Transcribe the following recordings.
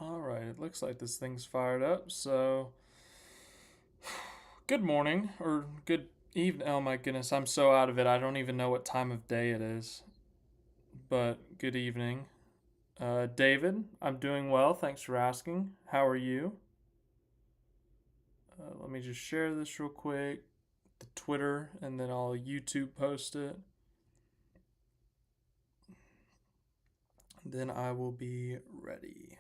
All right, it looks like this thing's fired up. So, good morning or good evening. Oh my goodness, I'm so out of it. I don't even know what time of day it is. But good evening. David, I'm doing well. Thanks for asking. How are you? Let me just share this real quick. The Twitter, and then I'll YouTube post it. Then I will be ready.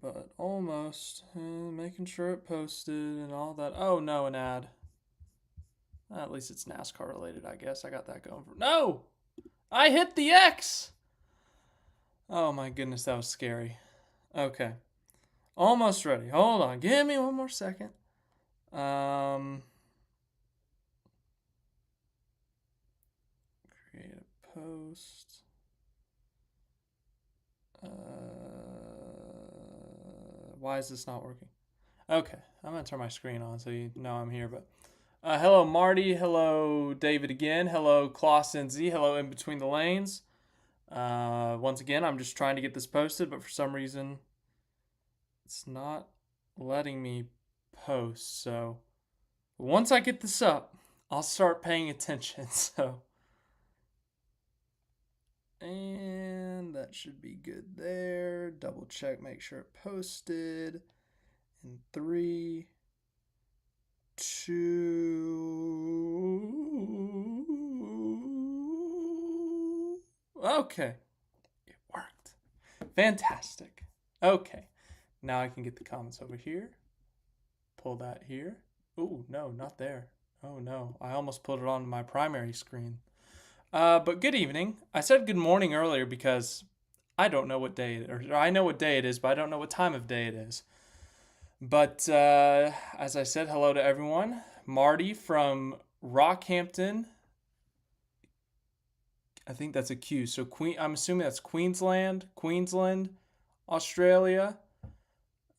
But almost. Making sure it posted and all that. Oh no, an ad. At least it's NASCAR related, I guess. I got that going for. No! I hit the X! Oh my goodness, that was scary. Okay. Almost ready. Hold on. Give me one more second. Create a post. Why is this not working? Okay. I'm going to turn my screen on so you know I'm here, but. Hello, Marty. Hello, David again. Hello, Clausen Z. Hello, In Between the Lanes. Once again, I'm just trying to get this posted, but for some reason, it's not letting me post. So once I get this up, I'll start paying attention. So, and that should be good there. Double check, make sure it posted. In 3, 2. Okay. It worked. Fantastic. Okay. Now I can get the comments over here. Pull that here. Ooh, no, not there. Oh no. I almost put it on my primary screen. But good evening. I said good morning earlier because I don't know what day or I know what day it is, but I don't know what time of day it is. But as I said, hello to everyone. Marty from Rockhampton. I think that's a Q. So I'm assuming that's Queensland, Australia.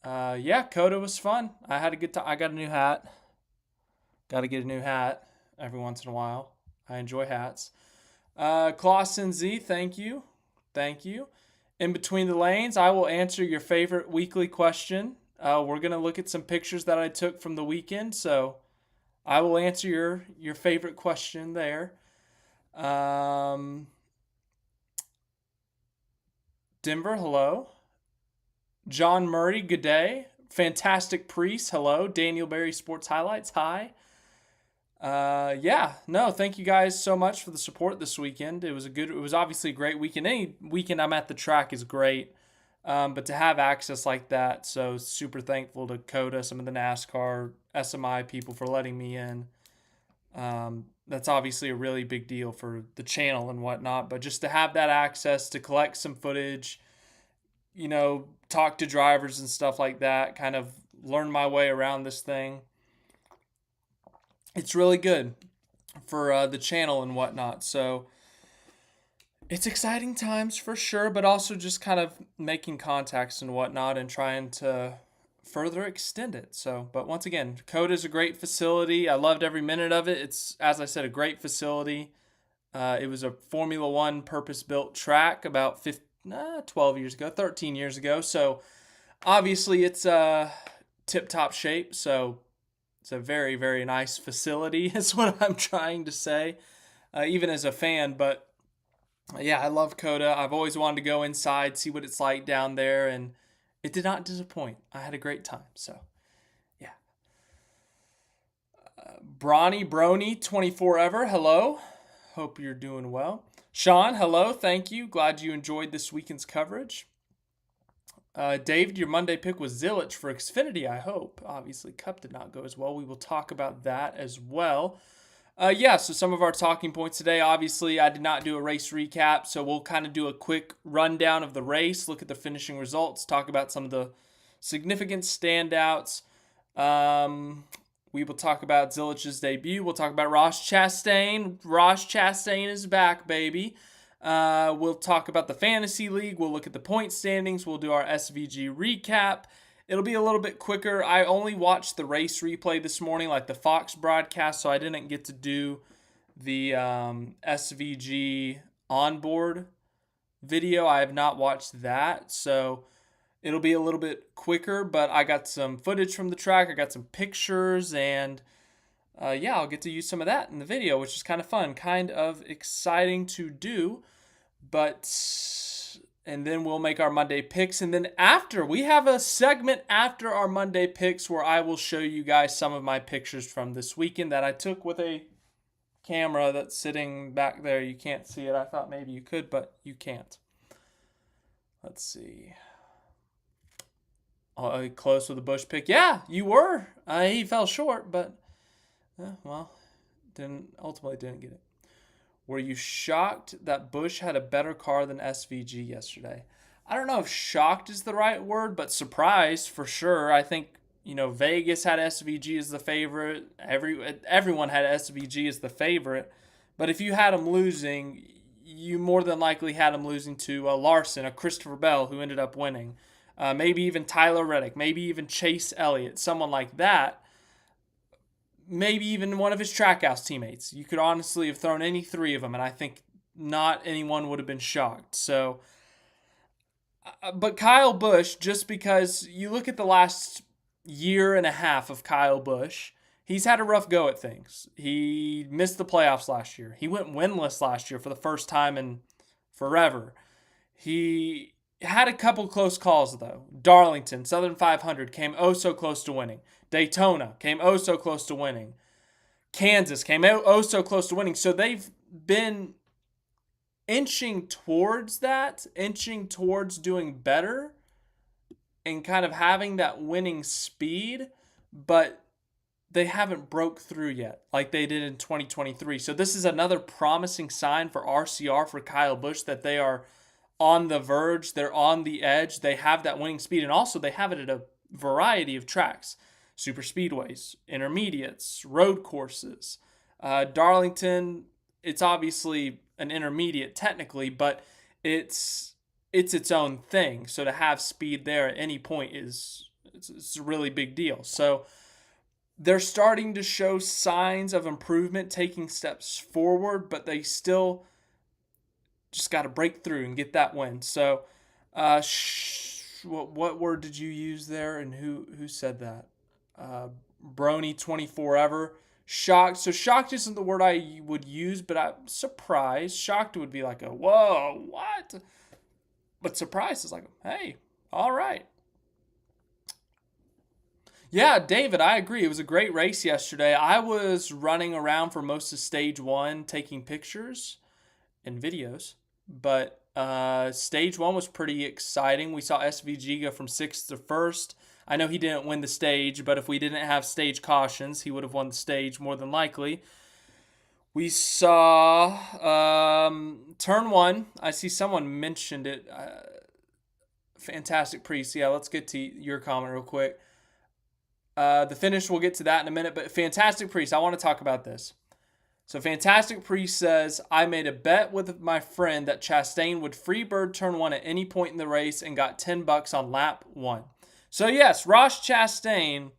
Yeah, COTA was fun. I had a good time. I got a new hat. Got to get a new hat every once in a while. I enjoy hats. Clausen Z, thank you. Thank you. In Between the Lanes, I will answer your favorite weekly question. We're going to look at some pictures that I took from the weekend, so I will answer your favorite question there. Denver, hello. John Murray, good day. Fantastic Priest, hello. Daniel Berry Sports Highlights, hi. Yeah, no, thank you guys so much for the support this weekend. It was obviously a great weekend. Any weekend I'm at the track is great. But to have access like that, so super thankful to COTA, some of the NASCAR, SMI people for letting me in. That's obviously a really big deal for the channel and whatnot. But just to have that access to collect some footage, talk to drivers and stuff like that, kind of learn my way around this thing. It's really good for the channel and whatnot. So it's exciting times for sure, but also just kind of making contacts and whatnot and trying to further extend it. So, but once again, COTA is a great facility. I loved every minute of it. It's, as I said, a great facility. It was a Formula One purpose-built track about 12 years ago, 13 years ago. So obviously it's tip-top shape. So it's a very, very nice facility is what I'm trying to say, even as a fan. But yeah, I love COTA. I've always wanted to go inside, see what it's like down there, and it did not disappoint. I had a great time. So yeah. Bronny Brony 24 ever. Hello. Hope you're doing well. Sean, hello. Thank you. Glad you enjoyed this weekend's coverage. David, your Monday pick was Zilisch for Xfinity, I hope. Obviously, Cup did not go as well. We will talk about that as well. Yeah, so some of our talking points today. Obviously, I did not do a race recap, so we'll kind of do a quick rundown of the race, look at the finishing results, talk about some of the significant standouts. We will talk about Zilich's debut. We'll talk about Ross Chastain. Ross Chastain is back, baby. We'll talk about the Fantasy League. We'll look at the point standings. We'll do our SVG recap. It'll be a little bit quicker. I only watched the race replay this morning, like the Fox broadcast, so I didn't get to do the SVG onboard video. I have not watched that, so it'll be a little bit quicker, but I got some footage from the track. I got some pictures, and yeah, I'll get to use some of that in the video, which is kind of fun, kind of exciting to do. And then we'll make our Monday picks. And then we have a segment after our Monday picks where I will show you guys some of my pictures from this weekend that I took with a camera that's sitting back there. You can't see it. I thought maybe you could, but you can't. Let's see. Oh, close with a Busch pick. Yeah, you were. He fell short, but well, ultimately didn't get it. Were you shocked that Busch had a better car than SVG yesterday? I don't know if shocked is the right word, but surprised for sure. I think, Vegas had SVG as the favorite. Everyone had SVG as the favorite. But if you had them losing, you more than likely had them losing to Larson, a Christopher Bell, who ended up winning. Maybe even Tyler Reddick. Maybe even Chase Elliott. Someone like that. Maybe even one of his Trackhouse teammates. You could honestly have thrown any three of them, and I think not anyone would have been shocked. So, but Kyle Busch, just because you look at the last year and a half of Kyle Busch, he's had a rough go at things. He missed the playoffs last year. He went winless last year for the first time in forever. He had a couple close calls, though. Darlington, Southern 500, came oh so close to winning. Daytona came oh so close to winning. Kansas came oh so close to winning. So they've been inching towards that, inching towards doing better and kind of having that winning speed, but they haven't broke through yet like they did in 2023. So this is another promising sign for RCR, for Kyle Busch, that they are on the verge. They're on the edge. They have that winning speed, and also they have it at a variety of tracks. Super speedways, intermediates, road courses. Darlington, it's obviously an intermediate technically, but it's its own thing. So to have speed there at any point it's a really big deal. So they're starting to show signs of improvement, taking steps forward, but they still just got to break through and get that win. So what word did you use there, and who said that? Brony 24 ever. Shocked. So shocked isn't the word I would use, but I'm surprised. Shocked would be like a whoa, what? But surprised is like, hey, all right. Yeah, David, I agree. It was a great race yesterday. I was running around for most of stage one, taking pictures and videos, but stage one was pretty exciting. We saw SVG go from 6th to 1st. I know he didn't win the stage, but if we didn't have stage cautions, he would have won the stage more than likely. We saw turn one. I see someone mentioned it. Fantastic Priest. Yeah, let's get to your comment real quick. The finish, we'll get to that in a minute, but Fantastic Priest, I want to talk about this. So Fantastic Priest says, I made a bet with my friend that Chastain would freebird turn one at any point in the race and got $10 on lap one. So yes, Ross Chastain,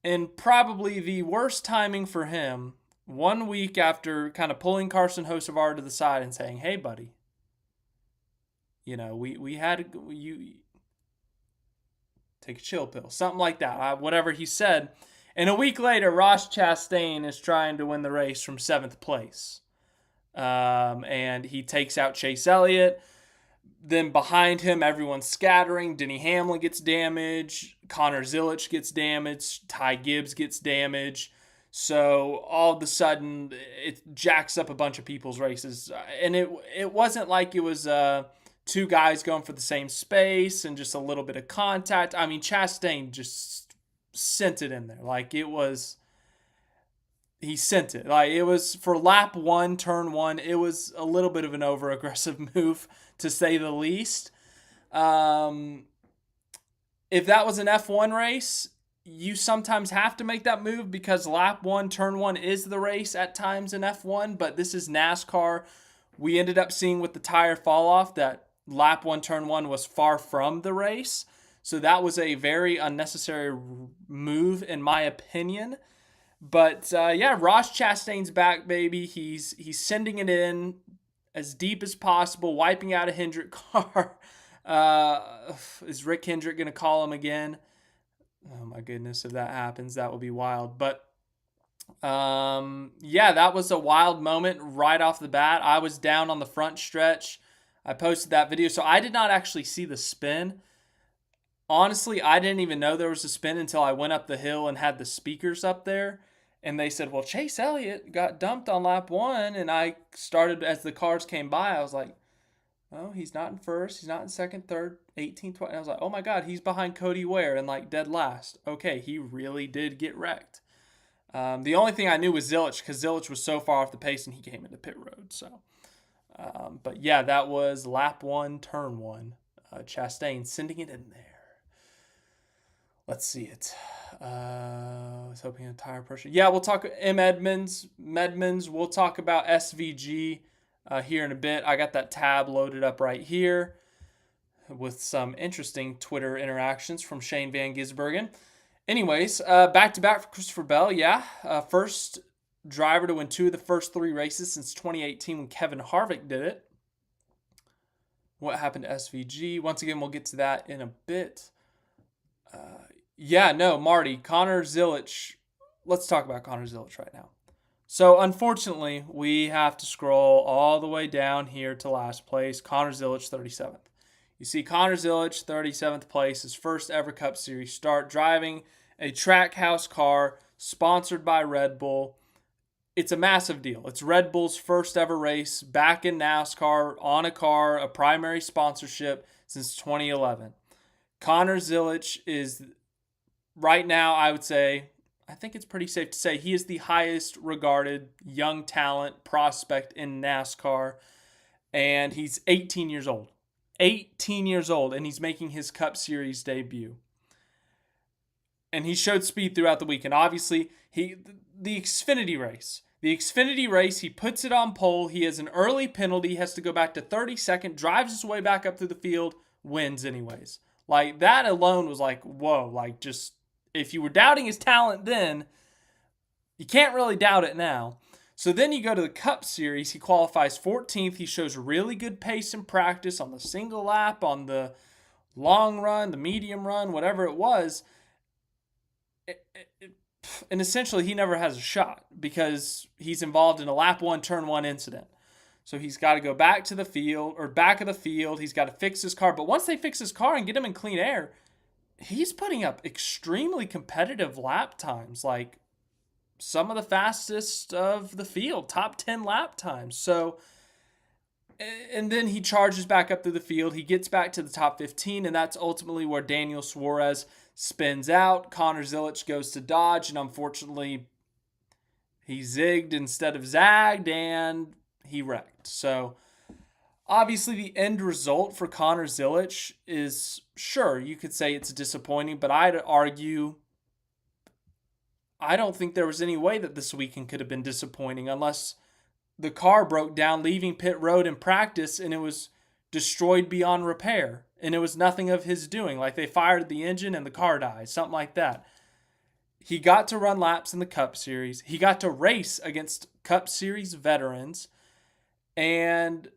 in probably the worst timing for him, 1 week after kind of pulling Carson Hocevar to the side and saying, hey, buddy, we had you take a chill pill, something like that, whatever he said. And a week later, Ross Chastain is trying to win the race from 7th place. And he takes out Chase Elliott. Then behind him, everyone's scattering. Denny Hamlin gets damaged. Connor Zilisch gets damaged. Ty Gibbs gets damaged. So all of a sudden, it jacks up a bunch of people's races. And it wasn't like it was two guys going for the same space and just a little bit of contact. I mean, Chastain just sent it in there. Like he sent it. Like it was for lap one, turn one. It was a little bit of an over-aggressive move, to say the least. If that was an F1 race, you sometimes have to make that move because lap one, turn one is the race at times in F1, but this is NASCAR. We ended up seeing with the tire fall off that lap one, turn one was far from the race. So that was a very unnecessary move, in my opinion. But yeah, Ross Chastain's back, baby. He's sending it in. as deep as possible, wiping out a Hendrick car. Is Rick Hendrick going to call him again? Oh my goodness, if that happens, that will be wild. But yeah, that was a wild moment right off the bat. I was down on the front stretch. I posted that video, so I did not actually see the spin. Honestly, I didn't even know there was a spin until I went up the hill and had the speakers up there. And they said, well, Chase Elliott got dumped on lap 1. And I started, as the cars came by, I was like, oh, he's not in first. He's not in second, third, 18th, 20th. And I was like, oh my God, he's behind Cody Ware and like dead last. Okay, he really did get wrecked. The only thing I knew was Zilisch, because Zilisch was so far off the pace and he came into pit road. So, but yeah, that was lap 1, turn 1. Chastain sending it in there. Let's see it. I was hoping a tire pressure. Yeah, we'll talk Medmonds. We'll talk about SVG here in a bit. I got that tab loaded up right here with some interesting Twitter interactions from Shane van Gisbergen. Anyways, back-to-back for Christopher Bell, yeah. First driver to win 2 of the first 3 races since 2018 when Kevin Harvick did it. What happened to SVG? Once again, we'll get to that in a bit. Marty, Connor Zilisch. Let's talk about Connor Zilisch right now. So, unfortunately, we have to scroll all the way down here to last place. Connor Zilisch, 37th. You see Connor Zilisch, 37th place, his first ever Cup Series start, driving a Trackhouse car sponsored by Red Bull. It's a massive deal. It's Red Bull's first ever race back in NASCAR on a car, a primary sponsorship since 2011. Connor Zilisch is, right now, I would say, I think it's pretty safe to say, he is the highest regarded young talent prospect in NASCAR. And he's 18 years old. 18 years old, and he's making his Cup Series debut. And he showed speed throughout the weekend. Obviously, the Xfinity race, he puts it on pole. He has an early penalty. He has to go back to 32nd, drives his way back up through the field, wins anyways. Like, that alone was like, whoa. Like, just, if you were doubting his talent then, you can't really doubt it now. So then you go to the Cup Series. He qualifies 14th. He shows really good pace in practice on the single lap, on the long run, the medium run, whatever it was. And essentially, he never has a shot because he's involved in a lap 1, turn 1 incident. So he's got to go back to the field, or back of the field. He's got to fix his car. But once they fix his car and get him in clean air, he's putting up extremely competitive lap times. Like, some of the fastest of the field, top 10 lap times. So, and then he charges back up through the field. He gets back to the top 15, and that's ultimately where Daniel Suarez spins out. Connor Zilisch goes to Dodge, and unfortunately, he zigged instead of zagged, and he wrecked. So, obviously, the end result for Connor Zilisch is, sure, you could say it's disappointing, but I'd argue, I don't think there was any way that this weekend could have been disappointing unless the car broke down leaving pit road in practice and it was destroyed beyond repair and it was nothing of his doing. Like, they fired the engine and the car died, something like that. He got to run laps in the Cup Series. He got to race against Cup Series veterans, and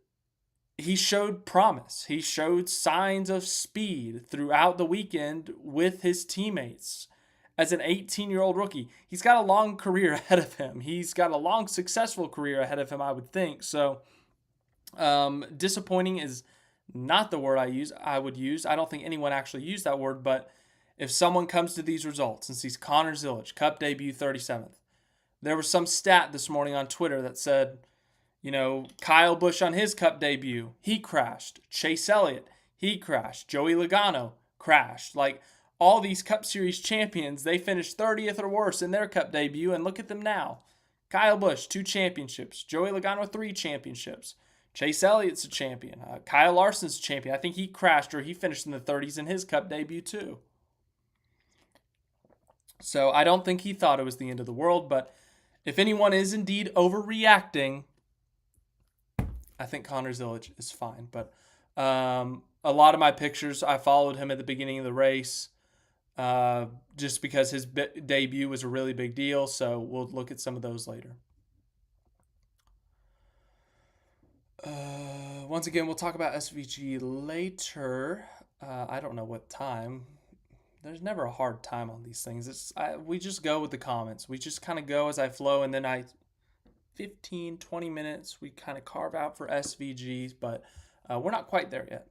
he showed promise. He showed signs of speed throughout the weekend with his teammates. As an 18-year-old rookie, he's got a long career ahead of him. He's got a long, successful career ahead of him, I would think. So, disappointing is not the word I would use. I don't think anyone actually used that word, but if someone comes to these results and sees Connor Zilisch, Cup debut 37th, there was some stat this morning on Twitter that said, Kyle Busch on his Cup debut, he crashed. Chase Elliott, he crashed. Joey Logano crashed. Like, all these Cup Series champions, they finished 30th or worse in their Cup debut, and look at them now. Kyle Busch, 2 championships. Joey Logano, 3 championships. Chase Elliott's a champion. Kyle Larson's a champion. I think he crashed or he finished in the 30s in his Cup debut too. So I don't think he thought it was the end of the world, but if anyone is indeed overreacting, I think Connor Zilisch is fine. But a lot of my pictures, I followed him at the beginning of the race. Just because his debut was a really big deal, so we'll look at some of those later. Once again, we'll talk about SVG later. I don't know what time. There's never a hard time on these things. We just go with the comments. We just kind of go as I flow, and then 15, 20 minutes, we kind of carve out for SVGs, but we're not quite there yet.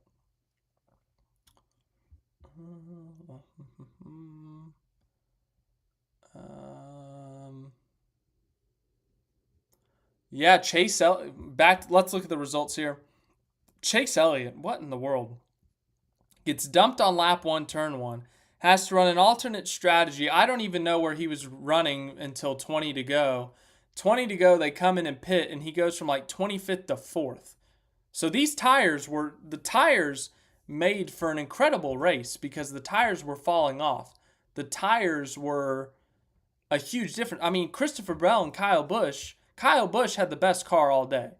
Yeah, Chase back. Let's look at the results here. Chase Elliott, what in the world? Gets dumped on lap 1, turn 1. Has to run an alternate strategy. I don't even know where he was running until 20 to go. 20 to go, they come in and pit, and he goes from like 25th to 4th. So these tires made for an incredible race because the tires were falling off. The tires were a huge difference. I mean, Christopher Bell and Kyle Busch had the best car all day.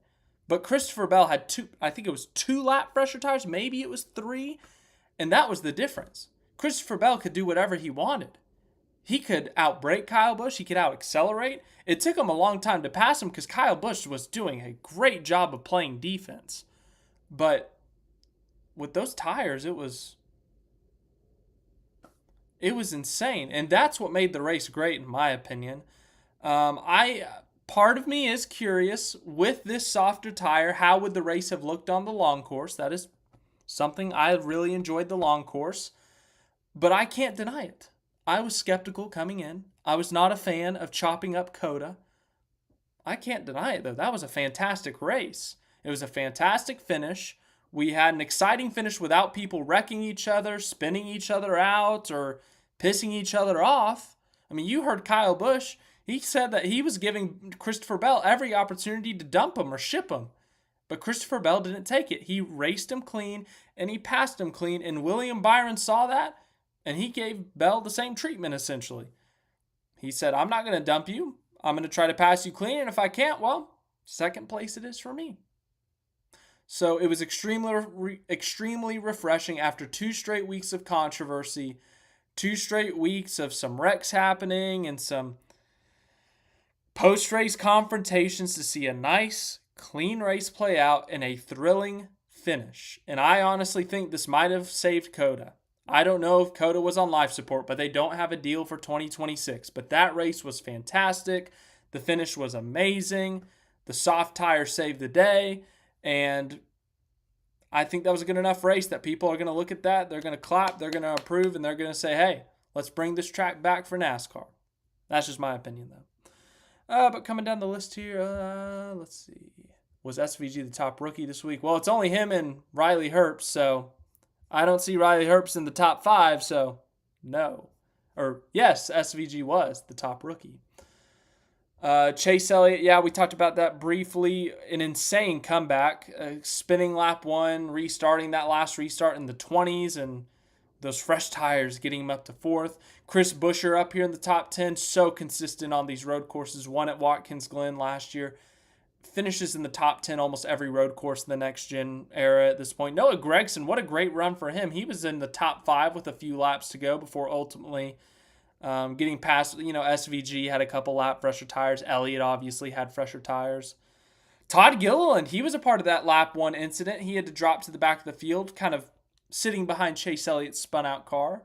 But Christopher Bell had I think it was 2 lap pressure tires, maybe it was 3, and that was the difference. Christopher Bell could do whatever he wanted. He could outbrake Kyle Busch. He could out-accelerate. It took him a long time to pass him because Kyle Busch was doing a great job of playing defense. But with those tires, it was insane. And that's what made the race great, in my opinion. Part of me is curious, with this softer tire, how would the race have looked on the long course? That is something I really enjoyed, the long course. But I can't deny it. I was skeptical coming in. I was not a fan of chopping up COTA. I can't deny it, though. That was a fantastic race. It was a fantastic finish. We had an exciting finish without people wrecking each other, spinning each other out, or pissing each other off. I mean, you heard Kyle Busch. He said that he was giving Christopher Bell every opportunity to dump him or ship him. But Christopher Bell didn't take it. He raced him clean, and he passed him clean, and William Byron saw that, and he gave Bell the same treatment, essentially. He said, I'm not going to dump you. I'm going to try to pass you clean, and if I can't, well, second place it is for me. So it was extremely refreshing after 2 straight weeks of controversy, 2 straight weeks of some wrecks happening and some post-race confrontations, to see a nice, clean race play out and a thrilling finish. And I honestly think this might have saved COTA. I don't know if COTA was on life support, but they don't have a deal for 2026. But that race was fantastic. The finish was amazing. The soft tire saved the day. And I think that was a good enough race that people are going to look at that. They're going to clap. They're going to approve. And they're going to say, hey, let's bring this track back for NASCAR. That's just my opinion, though. But coming down the list here, let's see. Was SVG the top rookie this week? Well, it's only him and Riley Herbst, so I don't see Riley Herbst in the top 5, so no. Or yes, SVG was the top rookie. Chase Elliott, yeah, we talked about that briefly. An insane comeback. Spinning lap 1, restarting that last restart in the 20s, and those fresh tires getting him up to 4th. Chris Buescher up here in the top 10, so consistent on these road courses. Won at Watkins Glen last year. Finishes in the top 10 almost every road course in the next-gen era at this point. Noah Gragson, what a great run for him. He was in the top 5 with a few laps to go before ultimately getting past. SVG had a couple lap fresher tires. Elliott obviously had fresher tires. Todd Gilliland, he was a part of that lap 1 incident. He had to drop to the back of the field, kind of sitting behind Chase Elliott's spun-out car.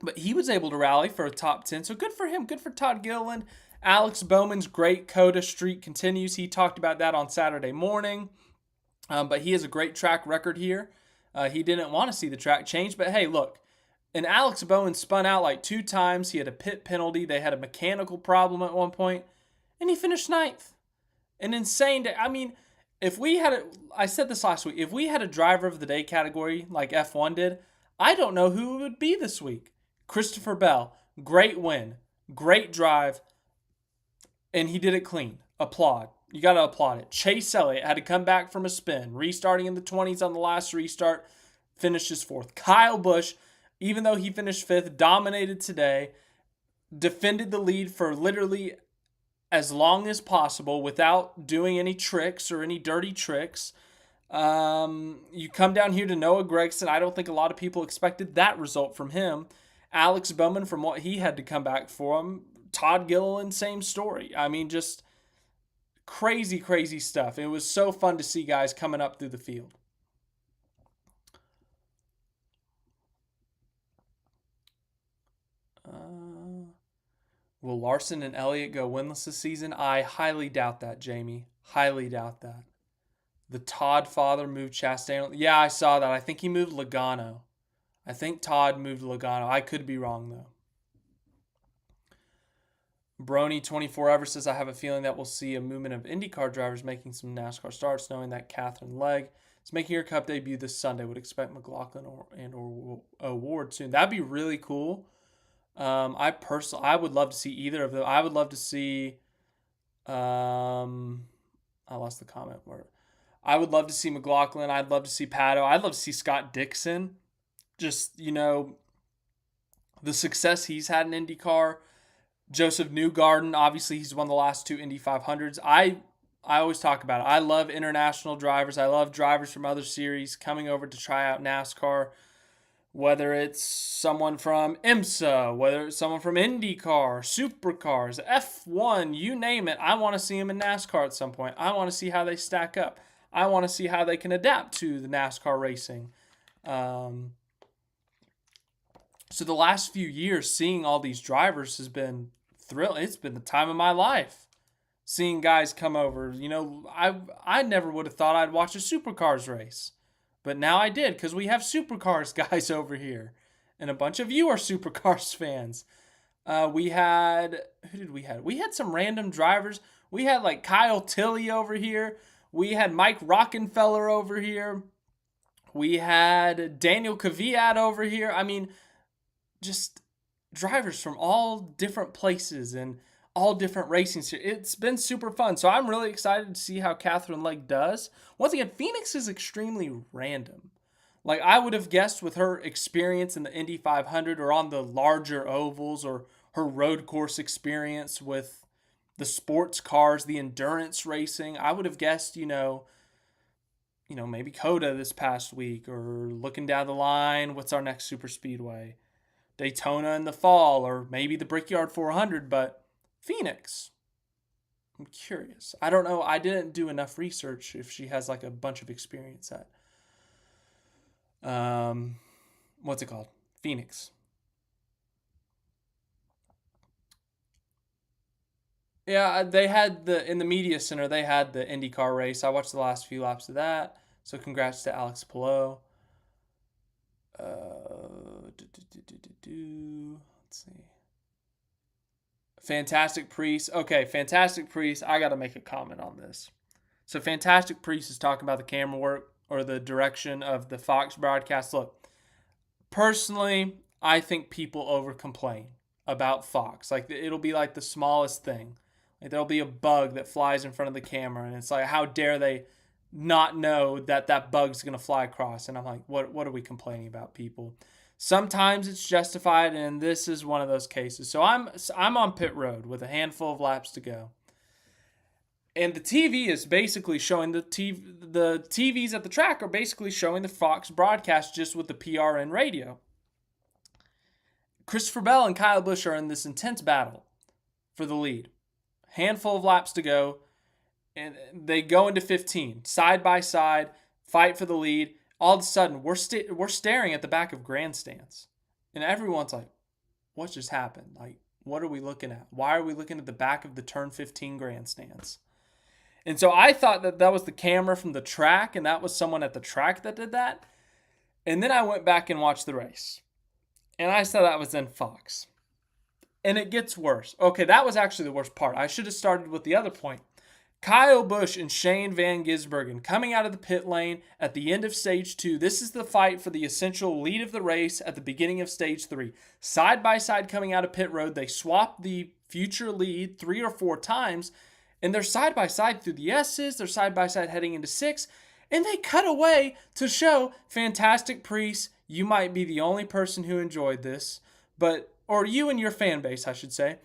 But he was able to rally for a top 10, so good for him. Good for Todd Gilliland. Alex Bowman's great COTA streak continues. He talked about that on Saturday morning. But he has a great track record here. He didn't want to see the track change. But hey, look. And Alex Bowman spun out like 2 times. He had a pit penalty. They had a mechanical problem at one point. And he finished 9th. An insane day. I mean, if we had I said this last week. If we had a driver of the day category like F1 did, I don't know who it would be this week. Christopher Bell. Great win. Great drive. And he did it clean. Applaud. You got to applaud it. Chase Elliott had to come back from a spin, restarting in the 20s on the last restart, finishes 4th. Kyle Busch, even though he finished 5th, dominated today, defended the lead for literally as long as possible without doing any tricks or any dirty tricks. You come down here to Noah Gragson. I don't think a lot of people expected that result from him. Alex Bowman, from what he had to come back for him. Todd Gilliland, same story. I mean, just Crazy, crazy stuff. It was so fun to see guys coming up through the field. Will Larson and Elliott go winless this season? I highly doubt that, Jamie. Highly doubt that. The Todd father moved Chastain. Yeah, I saw that. I think he moved Logano. I think Todd moved Logano. I could be wrong, though. Brony24 ever says, I have a feeling that we'll see a movement of IndyCar drivers making some NASCAR starts, knowing that Catherine Legg is making her Cup debut this Sunday. Would expect McLaughlin or Ward soon. That'd be really cool. I would love to see either of them. I would love to see. I lost the comment word. I would love to see McLaughlin. I'd love to see Pato. I'd love to see Scott Dixon. Just, the success he's had in IndyCar. Joseph Newgarden, obviously he's won the last 2 Indy 500s. I always talk about it. I love international drivers. I love drivers from other series coming over to try out NASCAR. Whether it's someone from IMSA, whether it's someone from IndyCar, Supercars, F1, you name it. I want to see them in NASCAR at some point. I want to see how they stack up. I want to see how they can adapt to the NASCAR racing. So the last few years, seeing all these drivers has been thrilling. It's been the time of my life. Seeing guys come over. I never would have thought I'd watch a Supercars race. But now I did, because we have Supercars guys over here. And a bunch of you are Supercars fans. Who did we have? We had some random drivers. We had like Kyle Tilley over here. We had Mike Rockenfeller over here. We had Daniel Kvyat over here. I mean, just drivers from all different places and all different racing series. It's been super fun. So I'm really excited to see how Catherine Legg does. Once again, Phoenix is extremely random. Like, I would have guessed with her experience in the Indy 500 or on the larger ovals, or her road course experience with the sports cars, the endurance racing, I would have guessed, maybe COTA this past week, or looking down the line, what's our next super speedway? Daytona in the fall, or maybe the Brickyard 400, but Phoenix. I'm curious. I don't know. I didn't do enough research if she has like a bunch of experience at what's it called? Phoenix. Yeah, they had in the media center, they had the IndyCar race. I watched the last few laps of that. So congrats to Alex Palou. Let's see. Fantastic Priest. Okay, Fantastic Priest. I got to make a comment on this. So Fantastic Priest is talking about the camera work or the direction of the Fox broadcast. Look, personally, I think people over complain about Fox. Like, it'll be like the smallest thing. Like, there'll be a bug that flies in front of the camera, and it's like, how dare they not know that bug's going to fly across? And I'm like, what are we complaining about, people? Sometimes it's justified, and this is one of those cases. So I'm on pit road with a handful of laps to go. And the TV is basically showing the TVs at the track are basically showing the Fox broadcast just with the PRN radio. Christopher Bell and Kyle Busch are in this intense battle for the lead. Handful of laps to go, and they go into 15, side by side, fight for the lead. All of a sudden, we're staring at the back of grandstands, and everyone's like, "What just happened? Like, what are we looking at? Why are we looking at the back of the turn 15 grandstands?" And so I thought that was the camera from the track, and that was someone at the track that did that. And then I went back and watched the race, and I saw that was in Fox. And it gets worse. Okay, that was actually the worst part. I should have started with the other point. Kyle Busch and Shane van Gisbergen coming out of the pit lane at the end of stage 2. This is the fight for the essential lead of the race at the beginning of stage 3. Side by side coming out of pit road, they swap the future lead 3 or 4 times, and they're side by side through the S's. They're side by side heading into 6, and they cut away to show Fantastic Priest. You might be the only person who enjoyed this, or you and your fan base, I should say.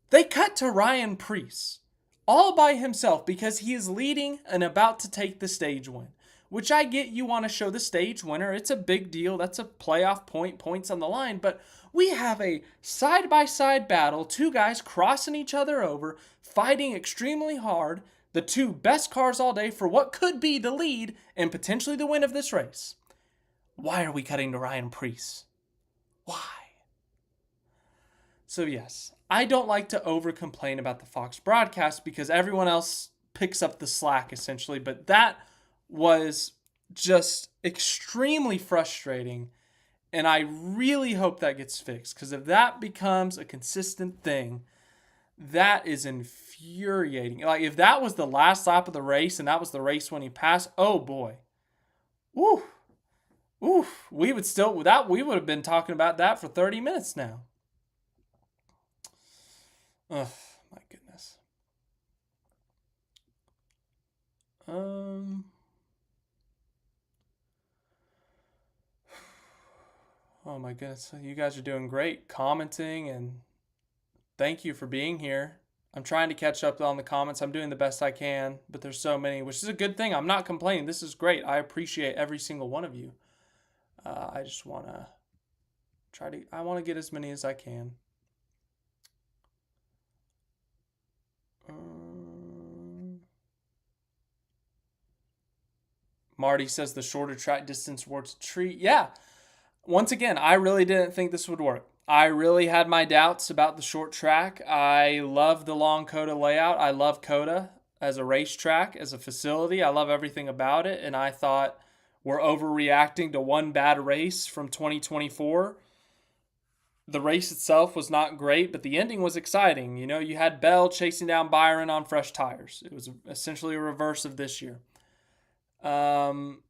They cut to Ryan Preece all by himself because he is leading and about to take the stage win, which I get. You want to show the stage winner. It's a big deal. That's a playoff points on the line. But we have a side-by-side battle, 2 guys crossing each other over, fighting extremely hard. the two best cars all day for what could be the lead and potentially the win of this race. Why are we cutting to Ryan Preece? Why? So yes, I don't like to over-complain about the Fox broadcast because everyone else picks up the slack essentially, but that was just extremely frustrating, and I really hope that gets fixed, because if that becomes a consistent thing, that is infuriating. Like, if that was the last lap of the race and that was the race when he passed, oh boy. Woo. Oof. We would have been talking about that for 30 minutes now. Ugh, my goodness. Oh my goodness. You guys are doing great commenting, and thank you for being here. I'm trying to catch up on the comments. I'm doing the best I can, but there's so many, which is a good thing. I'm not complaining. This is great. I appreciate every single one of you. I just want to I want to get as many as I can. Marty says the shorter track distance works a treat. Yeah. Once again, I really didn't think this would work. I really had my doubts about the short track. I love the long COTA layout. I love COTA as a racetrack, as a facility. I love everything about it. And I thought we're overreacting to one bad race from 2024. The race itself was not great, but the ending was exciting. You know, you had Bell chasing down Byron on fresh tires. It was essentially a reverse of this year. And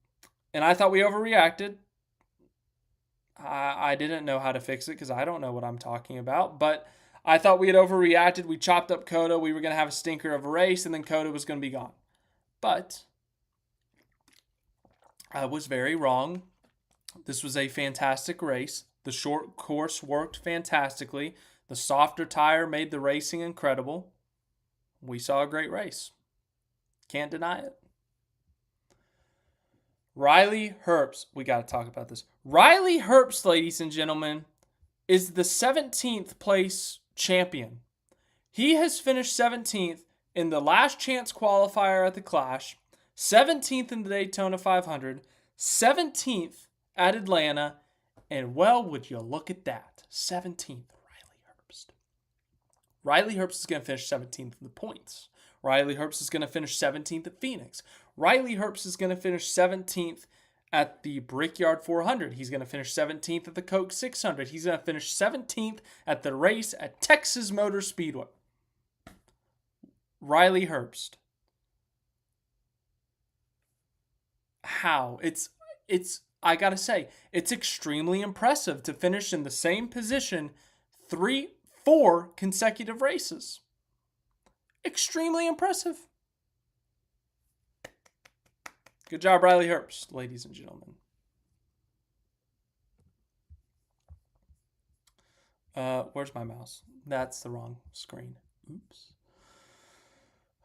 I thought we overreacted. I didn't know how to fix it because I don't know what I'm talking about. But I thought we had overreacted. We chopped up COTA. We were going to have a stinker of a race, and then COTA was going to be gone. But I was very wrong. This was a fantastic race. The short course worked fantastically. The softer tire made the racing incredible. We saw a great race. Can't deny it. Riley Herbst. We got to talk about this. Riley Herbst, ladies and gentlemen, is the 17th place champion. He has finished 17th in the last chance qualifier at the Clash, 17th in the Daytona 500, 17th at Atlanta, and well, would you look at that. 17th, Riley Herbst. Riley Herbst is going to finish 17th in the points. Riley Herbst is going to finish 17th at Phoenix. Riley Herbst is going to finish 17th at the Brickyard 400. He's going to finish 17th at the Coke 600. He's going to finish 17th at the race at Texas Motor Speedway. Riley Herbst. How? It's I got to say, it's extremely impressive to finish in the same position 4 consecutive races. Extremely impressive. Good job, Riley Herbst, ladies and gentlemen. Where's my mouse? That's the wrong screen. Oops.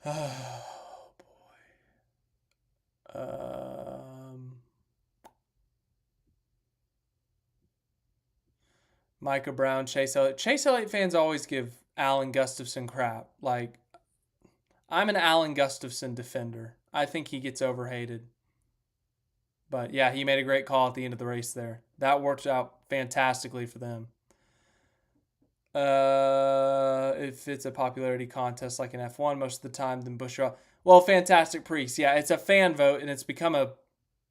Oh, boy. Micah Brown, Chase Elliott. Chase Elliott fans always give Alan Gustafson crap. Like, I'm an Alan Gustafson defender. I think he gets overhated. But yeah, he made a great call at the end of the race there. That worked out fantastically for them. If it's a popularity contest like an F1 most of the time, then Bushra. Well, fantastic Priest. Yeah, it's a fan vote, and it's become a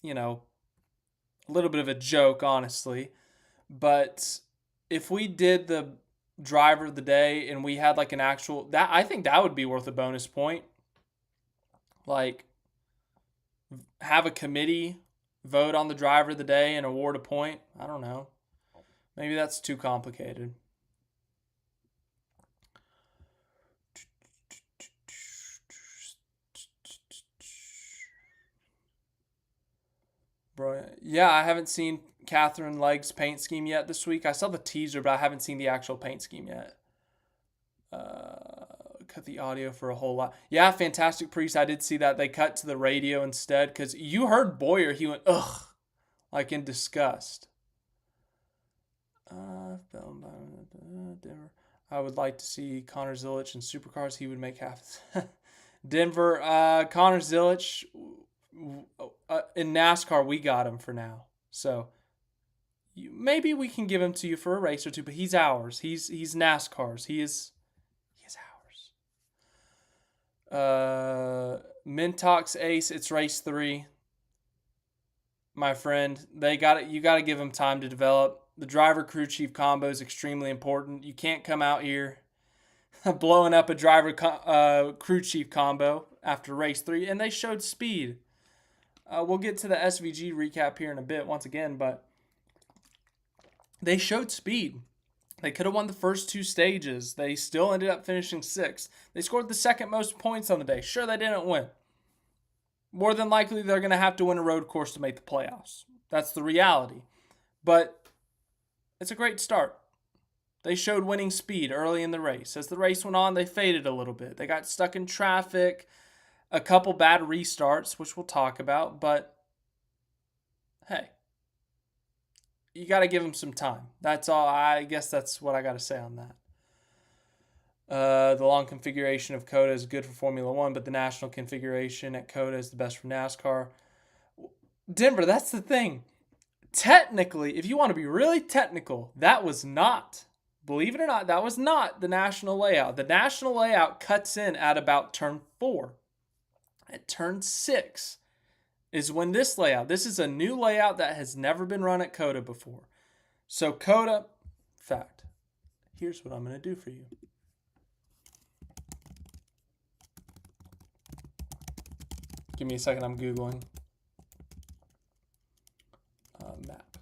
little bit of a joke, honestly. But if we did the driver of the day and we had like an actual, I think that would be worth a bonus point. Like, have a committee vote on the driver of the day and award a point. I don't know. Maybe that's too complicated. Bro, yeah, I haven't seen Catherine Legg's paint scheme yet this week. I saw the teaser, but I haven't seen the actual paint scheme yet. Cut the audio for a whole lot. Yeah, fantastic Priest. I did see that. They cut to the radio instead because you heard Boyer. He went, ugh, like in disgust. I would like to see Connor Zilisch in supercars. He would make half. Denver, Connor Zilisch, in NASCAR, we got him for now. So maybe we can give him to you for a race or two, but he's ours. He's NASCAR's. He is ours. Mintox Ace, it's race 3. My friend, they got it. You got to give him time to develop. The driver crew chief combo is extremely important. You can't come out here blowing up a driver crew chief combo after race 3, and they showed speed. We'll get to the SVG recap here in a bit once again, but they showed speed. They could have won the first 2 stages. They still ended up finishing 6th. They scored the second most points on the day. Sure, they didn't win. More than likely, they're going to have to win a road course to make the playoffs. That's the reality. But it's a great start. They showed winning speed early in the race. As the race went on, they faded a little bit. They got stuck in traffic, a couple bad restarts, which we'll talk about. But, hey, you got to give them some time. That's all. I guess that's what I got to say on that. The long configuration of COTA is good for Formula 1, but the national configuration at COTA is the best for NASCAR. Denver, that's the thing. Technically, if you want to be really technical, that was not, believe it or not, that was not the national layout. The national layout cuts in at about turn 4. At turn 6 is when this is a new layout that has never been run at COTA before. So COTA, fact, here's what I'm going to do for you. Give me a second, I'm Googling. Map.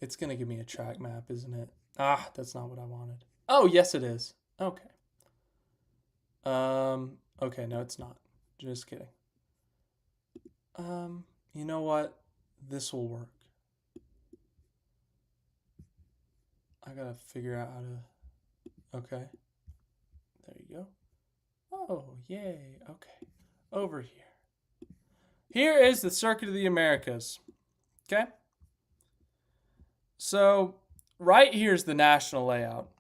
It's going to give me a track map, isn't it? That's not what I wanted. Oh, yes it is. Okay. Okay, no it's not. Just kidding. You know what? This will work. I got to figure out how to... Okay. There you go. Oh, yay. Okay. Over here. Here is the Circuit of the Americas. Okay? So, right here is the national layout.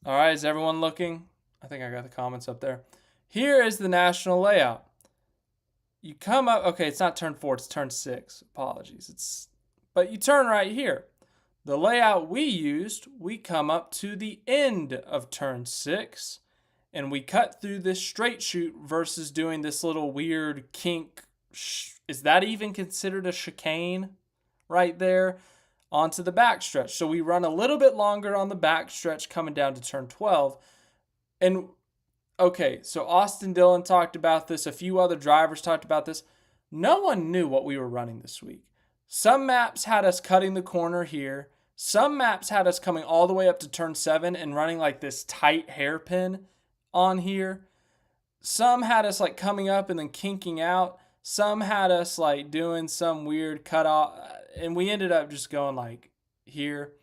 All right, is everyone looking? I think I got the comments up there. Here is the national layout. You come up, okay, it's not turn 4, it's turn 6. Apologies. But you turn right here. The layout we used, we come up to the end of turn 6, and we cut through this straight shoot versus doing this little weird kink. Is that even considered a chicane right there? Onto the backstretch. So we run a little bit longer on the backstretch coming down to turn 12. And okay, so Austin Dillon talked about this. A few other drivers talked about this. No one knew what we were running this week. Some maps had us cutting the corner here. Some maps had us coming all the way up to turn 7 and running like this tight hairpin on here. Some had us like coming up and then kinking out. Some had us like doing some weird cut off, and we ended up just going like here.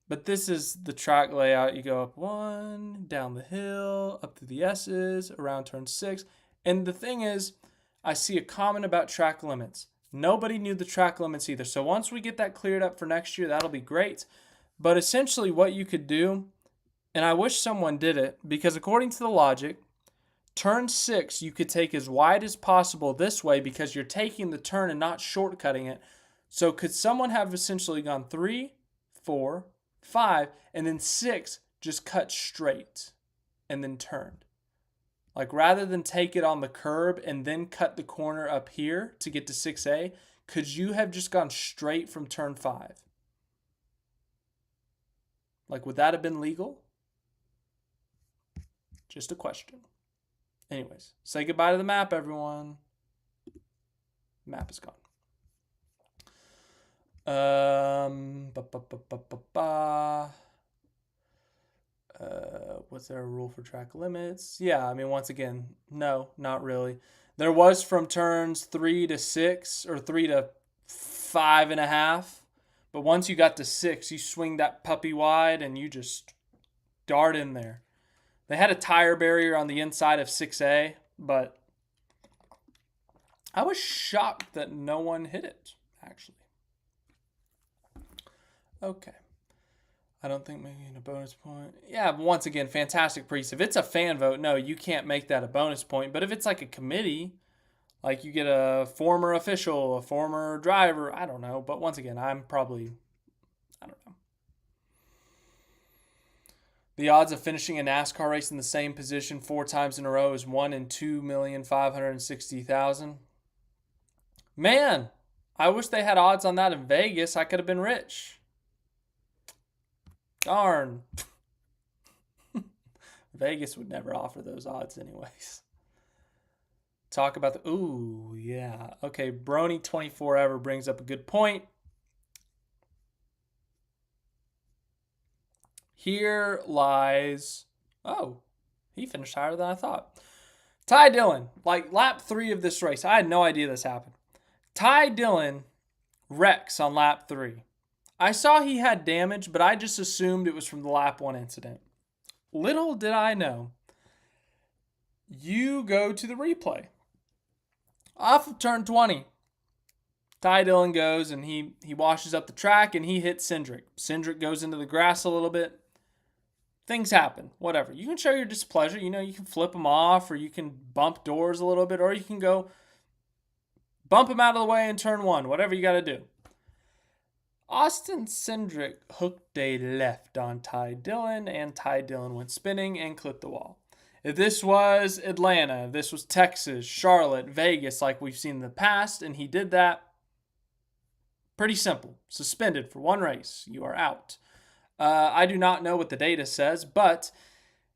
But this is the track layout. You go up 1, down the hill, up through the S's, around turn 6. And the thing is, I see a comment about track limits. Nobody knew the track limits either. So once we get that cleared up for next year, that'll be great. But essentially what you could do, and I wish someone did it, because according to the logic, turn 6, you could take as wide as possible this way because you're taking the turn and not shortcutting it. So could someone have essentially gone 3, 4, 5, and then 6 just cut straight and then turned? Like rather than take it on the curb and then cut the corner up here to get to 6A, could you have just gone straight from turn 5? Like would that have been legal? Just a question. Anyways, say goodbye to the map, everyone. Map is gone. Was there a rule for track limits? Yeah, I mean, once again, no, not really. There was from turns 3 to 6 or 3 to 5.5. But once you got to 6, you swing that puppy wide and you just dart in there. They had a tire barrier on the inside of 6A, but I was shocked that no one hit it, actually. Okay. I don't think making a bonus point. Yeah, but once again, fantastic priest. If it's a fan vote, no, you can't make that a bonus point. But if it's like a committee, like you get a former official, a former driver, I don't know. But once again, I don't know. The odds of finishing a NASCAR race in the same position 4 times in a row is 1 in 2,560,000. Man, I wish they had odds on that in Vegas. I could have been rich. Darn. Vegas would never offer those odds anyways. Talk about the... Ooh, yeah. Okay, Brony24 ever brings up a good point. Here lies... Oh, he finished higher than I thought. Ty Dillon, like lap 3 of this race. I had no idea this happened. Ty Dillon wrecks on lap 3. I saw he had damage, but I just assumed it was from the lap 1 incident. Little did I know. You go to the replay. Off of turn 20. Ty Dillon goes and he washes up the track and he hits Cindric. Cindric goes into the grass a little bit. Things happen. Whatever. You can show your displeasure. You can flip them off or you can bump doors a little bit or you can go bump him out of the way in turn 1. Whatever you got to do. Austin Cindric hooked a left on Ty Dillon, and Ty Dillon went spinning and clipped the wall. If this was Atlanta, if this was Texas, Charlotte, Vegas, like we've seen in the past, and he did that, pretty simple. Suspended for 1 race. You are out. I do not know what the data says, but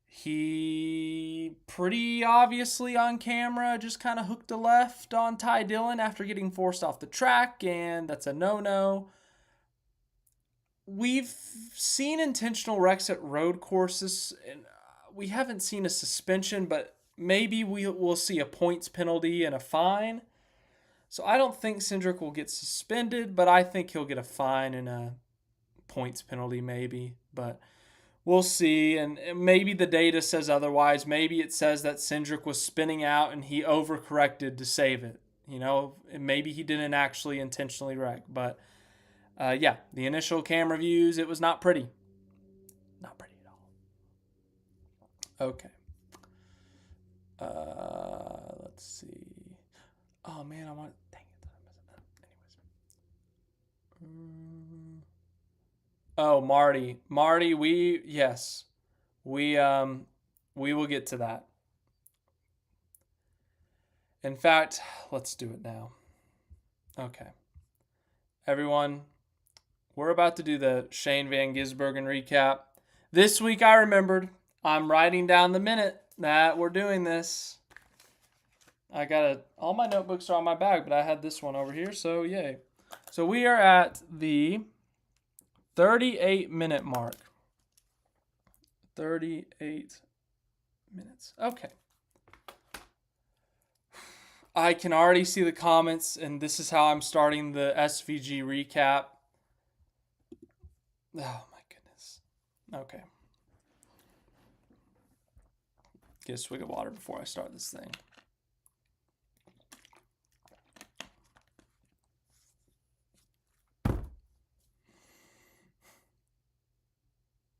he pretty obviously on camera just kind of hooked a left on Ty Dillon after getting forced off the track, and that's a no-no. We've seen intentional wrecks at road courses, and we haven't seen a suspension, but maybe we'll see a points penalty and a fine. So I don't think Cindric will get suspended, but I think he'll get a fine and a points penalty maybe. But we'll see, and maybe the data says otherwise. Maybe it says that Cindric was spinning out and he overcorrected to save it. Maybe he didn't actually intentionally wreck, but... yeah, the initial camera views, it was not pretty. Not pretty at all. Okay. Let's see. Oh, man, I want... Dang it. Anyways. Oh, Marty. Marty, we will get to that. In fact, let's do it now. Okay. Everyone... We're about to do the Shane van Gisbergen recap. This week I remembered I'm writing down the minute that we're doing this. All my notebooks are on my bag, but I had this one over here, so yay. So we are at the 38-minute mark. 38 minutes. Okay. I can already see the comments, and this is how I'm starting the SVG recap. Oh, my goodness. Okay. Get a swig of water before I start this thing.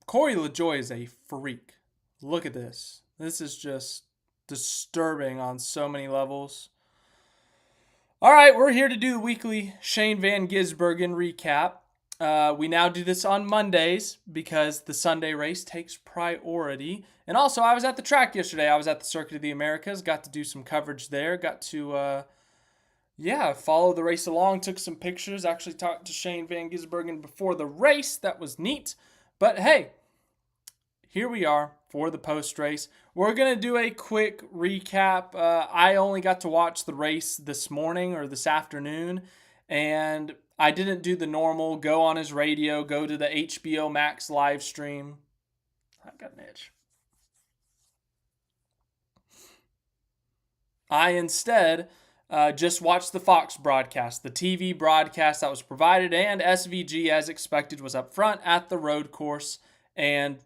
Corey LaJoie is a freak. Look at this. This is just disturbing on so many levels. All right, we're here to do the weekly Shane van Gisbergen recap. We now do this on Mondays because the Sunday race takes priority. And also, I was at the track yesterday. I was at the Circuit of the Americas. Got to do some coverage there. Got to, follow the race along. Took some pictures. Actually talked to Shane van Gisbergen before the race. That was neat. But hey, here we are for the post-race. We're going to do a quick recap. I only got to watch the race this morning or this afternoon. And... I didn't do the normal, go on his radio, go to the HBO Max live stream. I got an itch. I instead just watched the Fox broadcast, the TV broadcast that was provided, and SVG, as expected, was up front at the road course, and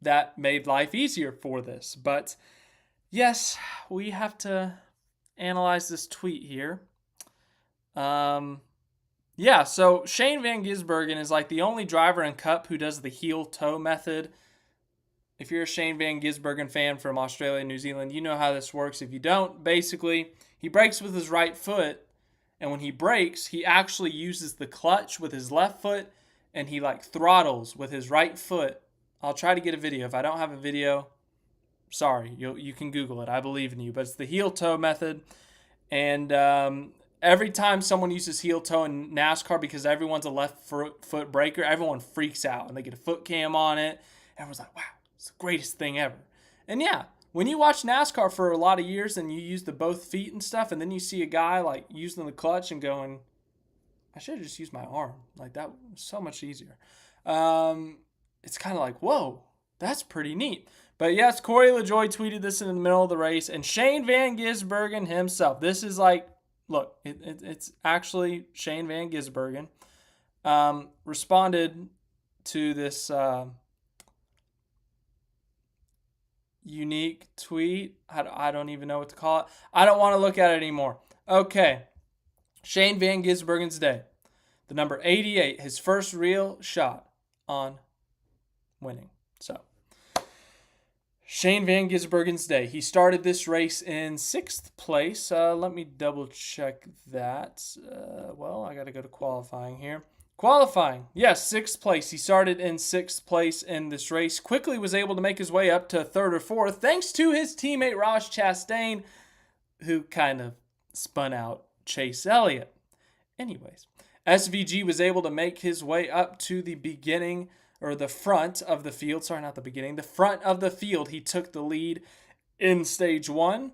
that made life easier for this. But yes, we have to analyze this tweet here. Yeah, so Shane van Gisbergen is like the only driver in Cup who does the heel toe method. If you're a Shane van Gisbergen fan from Australia and New Zealand, you know how this works. If you don't, basically, he brakes with his right foot, and when he brakes, he actually uses the clutch with his left foot, and he like throttles with his right foot. I'll try to get a video. If I don't have a video, sorry, you can Google it. I believe in you. But it's the heel toe method, and every time someone uses heel toe in NASCAR, because everyone's a left foot braker, everyone freaks out and they get a foot cam on it. Everyone's like, wow, it's the greatest thing ever. And yeah, when you watch NASCAR for a lot of years and you use the both feet and stuff, and then you see a guy like using the clutch and going, I should have just used my arm. Like that was so much easier. It's kind of like, whoa, that's pretty neat. But yes, Corey LaJoie tweeted this in the middle of the race, and Shane van Gisbergen himself. This is like, look, it's actually Shane van Gisbergen responded to this unique tweet. I don't even know what to call it. I don't want to look at it anymore. Okay. Shane van Gisbergen's day. The number 88, his first real shot on winning. So, Shane van Gisbergen's day. He started this race in 6th place. Let me double check that. Well, I got to go to qualifying here. Qualifying, yes, 6th place. He started in 6th place in this race. Quickly was able to make his way up to 3rd or 4th, thanks to his teammate Ross Chastain, who kind of spun out Chase Elliott. Anyways, SVG was able to make his way up to the beginning, or the front of the field. Sorry, not the beginning. The front of the field. He took the lead in stage 1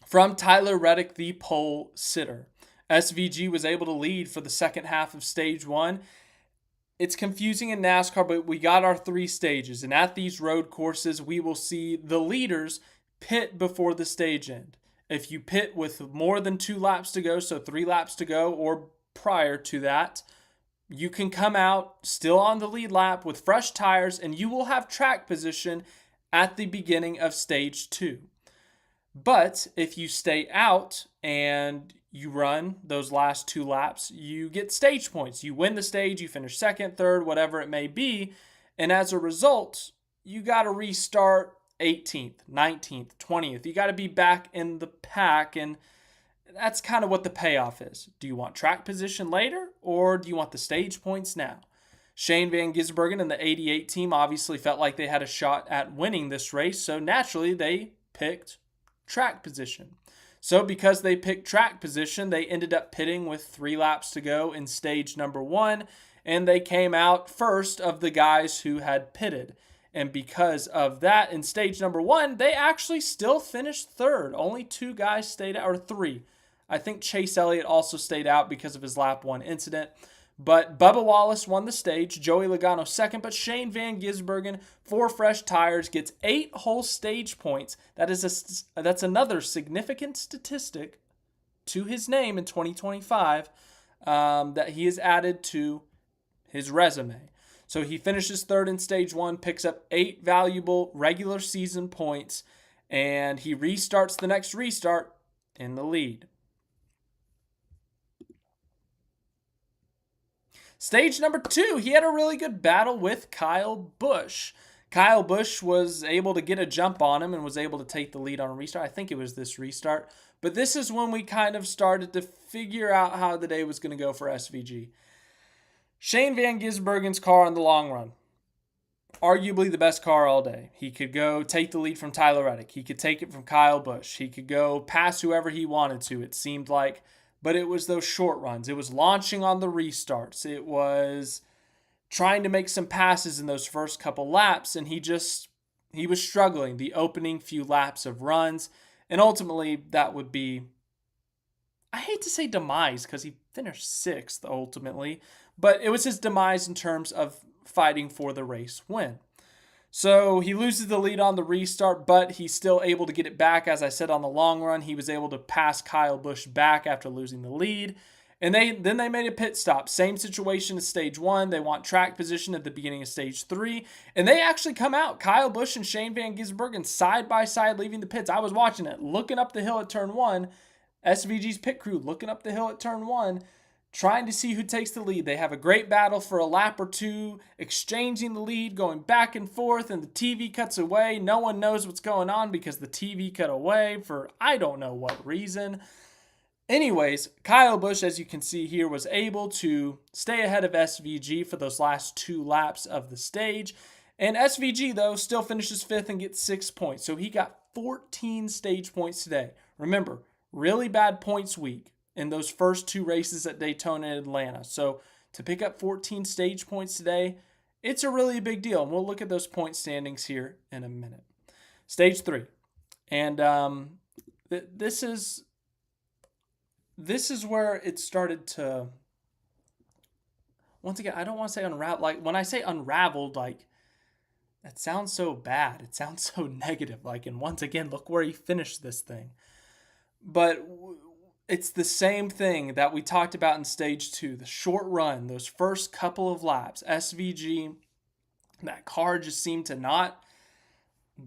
from Tyler Reddick, the pole sitter. SVG was able to lead for the second half of stage 1. It's confusing in NASCAR, but we got our 3 stages. And at these road courses, we will see the leaders pit before the stage end. If you pit with more than 2 laps to go, so 3 laps to go or prior to that, you can come out still on the lead lap with fresh tires, and you will have track position at the beginning of stage 2. But if you stay out and you run those last 2 laps, you get stage points. You win the stage, you finish 2nd, 3rd, whatever it may be, and as a result, you got to restart 18th, 19th, 20th. You got to be back in the pack, and that's kind of what the payoff is. Do you want track position later, or do you want the stage points now? Shane van Gisbergen and the 88 team obviously felt like they had a shot at winning this race, so naturally they picked track position. So because they picked track position, they ended up pitting with 3 laps to go in stage number 1, and they came out first of the guys who had pitted. And because of that, in stage number 1, they actually still finished 3rd. Only 2 guys stayed out, or 3. I think Chase Elliott also stayed out because of his lap 1 incident. But Bubba Wallace won the stage, Joey Logano 2nd, but Shane van Gisbergen, 4 fresh tires, gets 8 whole stage points. That's another significant statistic to his name in 2025 that he has added to his resume. So he finishes 3rd in stage 1, picks up 8 valuable regular season points, and he restarts the next restart in the lead. Stage number 2, he had a really good battle with Kyle Busch. Kyle Busch was able to get a jump on him and was able to take the lead on a restart. I think it was this restart. But this is when we kind of started to figure out how the day was going to go for SVG. Shane van Gisbergen's car in the long run, arguably the best car all day. He could go take the lead from Tyler Reddick. He could take it from Kyle Busch. He could go pass whoever he wanted to, it seemed like. But it was those short runs. It was launching on the restarts. It was trying to make some passes in those first couple laps, and he was struggling the opening few laps of runs. And ultimately, that would be, I hate to say demise because he finished 6th ultimately, but it was his demise in terms of fighting for the race win. So he loses the lead on the restart, but he's still able to get it back. As I said, on the long run, he was able to pass Kyle Busch back after losing the lead. And then they made a pit stop. Same situation as stage 1. They want track position at the beginning of stage 3. And they actually come out. Kyle Busch and Shane van Gisbergen side by side leaving the pits. I was watching it, looking up the hill at turn 1. SVG's pit crew looking up the hill at turn 1. trying to see who takes the lead. They have a great battle for a lap or two, exchanging the lead, going back and forth, and the TV cuts away. No one knows what's going on because the TV cut away for I don't know what reason. Anyways, Kyle Busch, as you can see here, was able to stay ahead of SVG for those last 2 laps of the stage. And SVG, though, still finishes 5th and gets 6 points. So he got 14 stage points today. Remember, really bad points week in those first 2 races at Daytona and Atlanta. So to pick up 14 stage points today, it's a really big deal. And we'll look at those point standings here in a minute. Stage 3. And this is where it started to, once again, I don't want to say unravel. Like, when I say unraveled, like, that sounds so bad. It sounds so negative. Like, and once again, look where he finished this thing. But it's the same thing that we talked about in stage 2. The short run, those first couple of laps. SVG, that car just seemed to not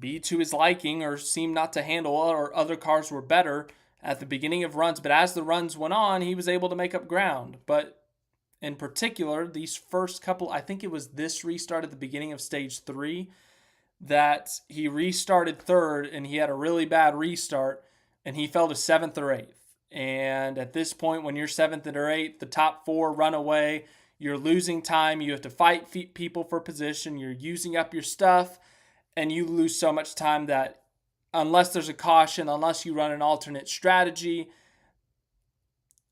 be to his liking or seemed not to handle, or other cars were better at the beginning of runs. But as the runs went on, he was able to make up ground. But in particular, these first couple, I think it was this restart at the beginning of stage 3, that he restarted 3rd and he had a really bad restart and he fell to 7th or 8th. And at this point, when you're 7th or 8th, the top 4 run away, you're losing time, you have to fight people for position, you're using up your stuff, and you lose so much time that unless there's a caution, unless you run an alternate strategy,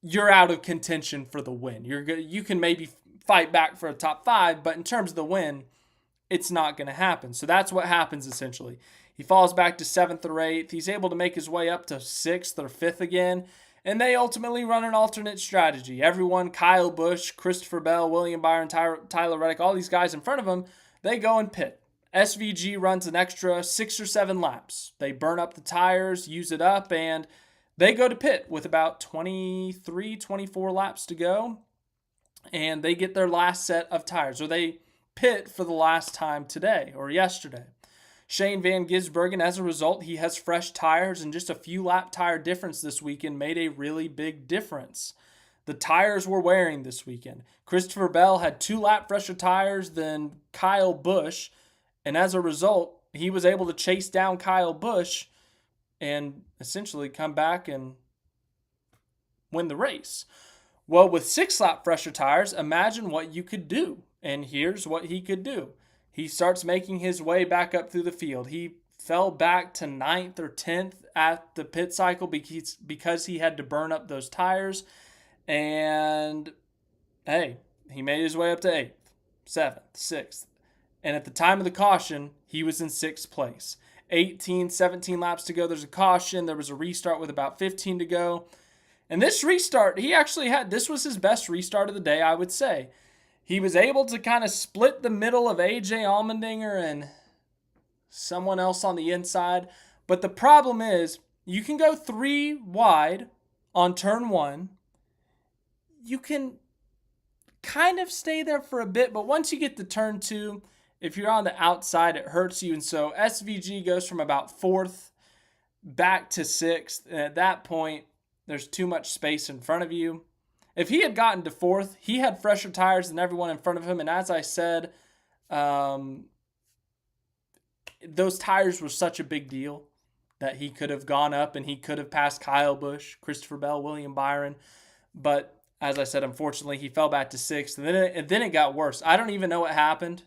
you're out of contention for the win. You can maybe fight back for a top 5, but in terms of the win, it's not going to happen. So that's what happens essentially. He falls back to 7th or 8th. He's able to make his way up to 6th or 5th again, and they ultimately run an alternate strategy. Everyone, Kyle Busch, Christopher Bell, William Byron, Tyler Reddick, all these guys in front of him, they go and pit. SVG runs an extra 6 or 7 laps. They burn up the tires, use it up, and they go to pit with about 23, 24 laps to go, and they get their last set of tires, or they pit for the last time today or yesterday. Shane van Gisbergen, as a result, he has fresh tires, and just a few lap tire difference this weekend made a really big difference. The tires were wearing this weekend. Christopher Bell had 2 lap fresher tires than Kyle Busch, and as a result, he was able to chase down Kyle Busch and essentially come back and win the race. Well, with 6 lap fresher tires, imagine what you could do. And here's what he could do. He starts making his way back up through the field. He fell back to 9th or 10th at the pit cycle because he had to burn up those tires. And, hey, he made his way up to 8th, 7th, 6th. And at the time of the caution, he was in 6th place. 18, 17 laps to go. There's a caution. There was a restart with about 15 to go. And this restart, this was his best restart of the day, I would say. He was able to kind of split the middle of AJ Allmendinger and someone else on the inside. But the problem is, you can go 3 wide on turn 1. You can kind of stay there for a bit, but once you get to turn 2, if you're on the outside, it hurts you. And so SVG goes from about 4th back to 6th. And at that point, there's too much space in front of you. If he had gotten to 4th, he had fresher tires than everyone in front of him. And as I said, those tires were such a big deal that he could have gone up and he could have passed Kyle Busch, Christopher Bell, William Byron. But as I said, unfortunately, he fell back to 6th. And then it got worse. I don't even know what happened.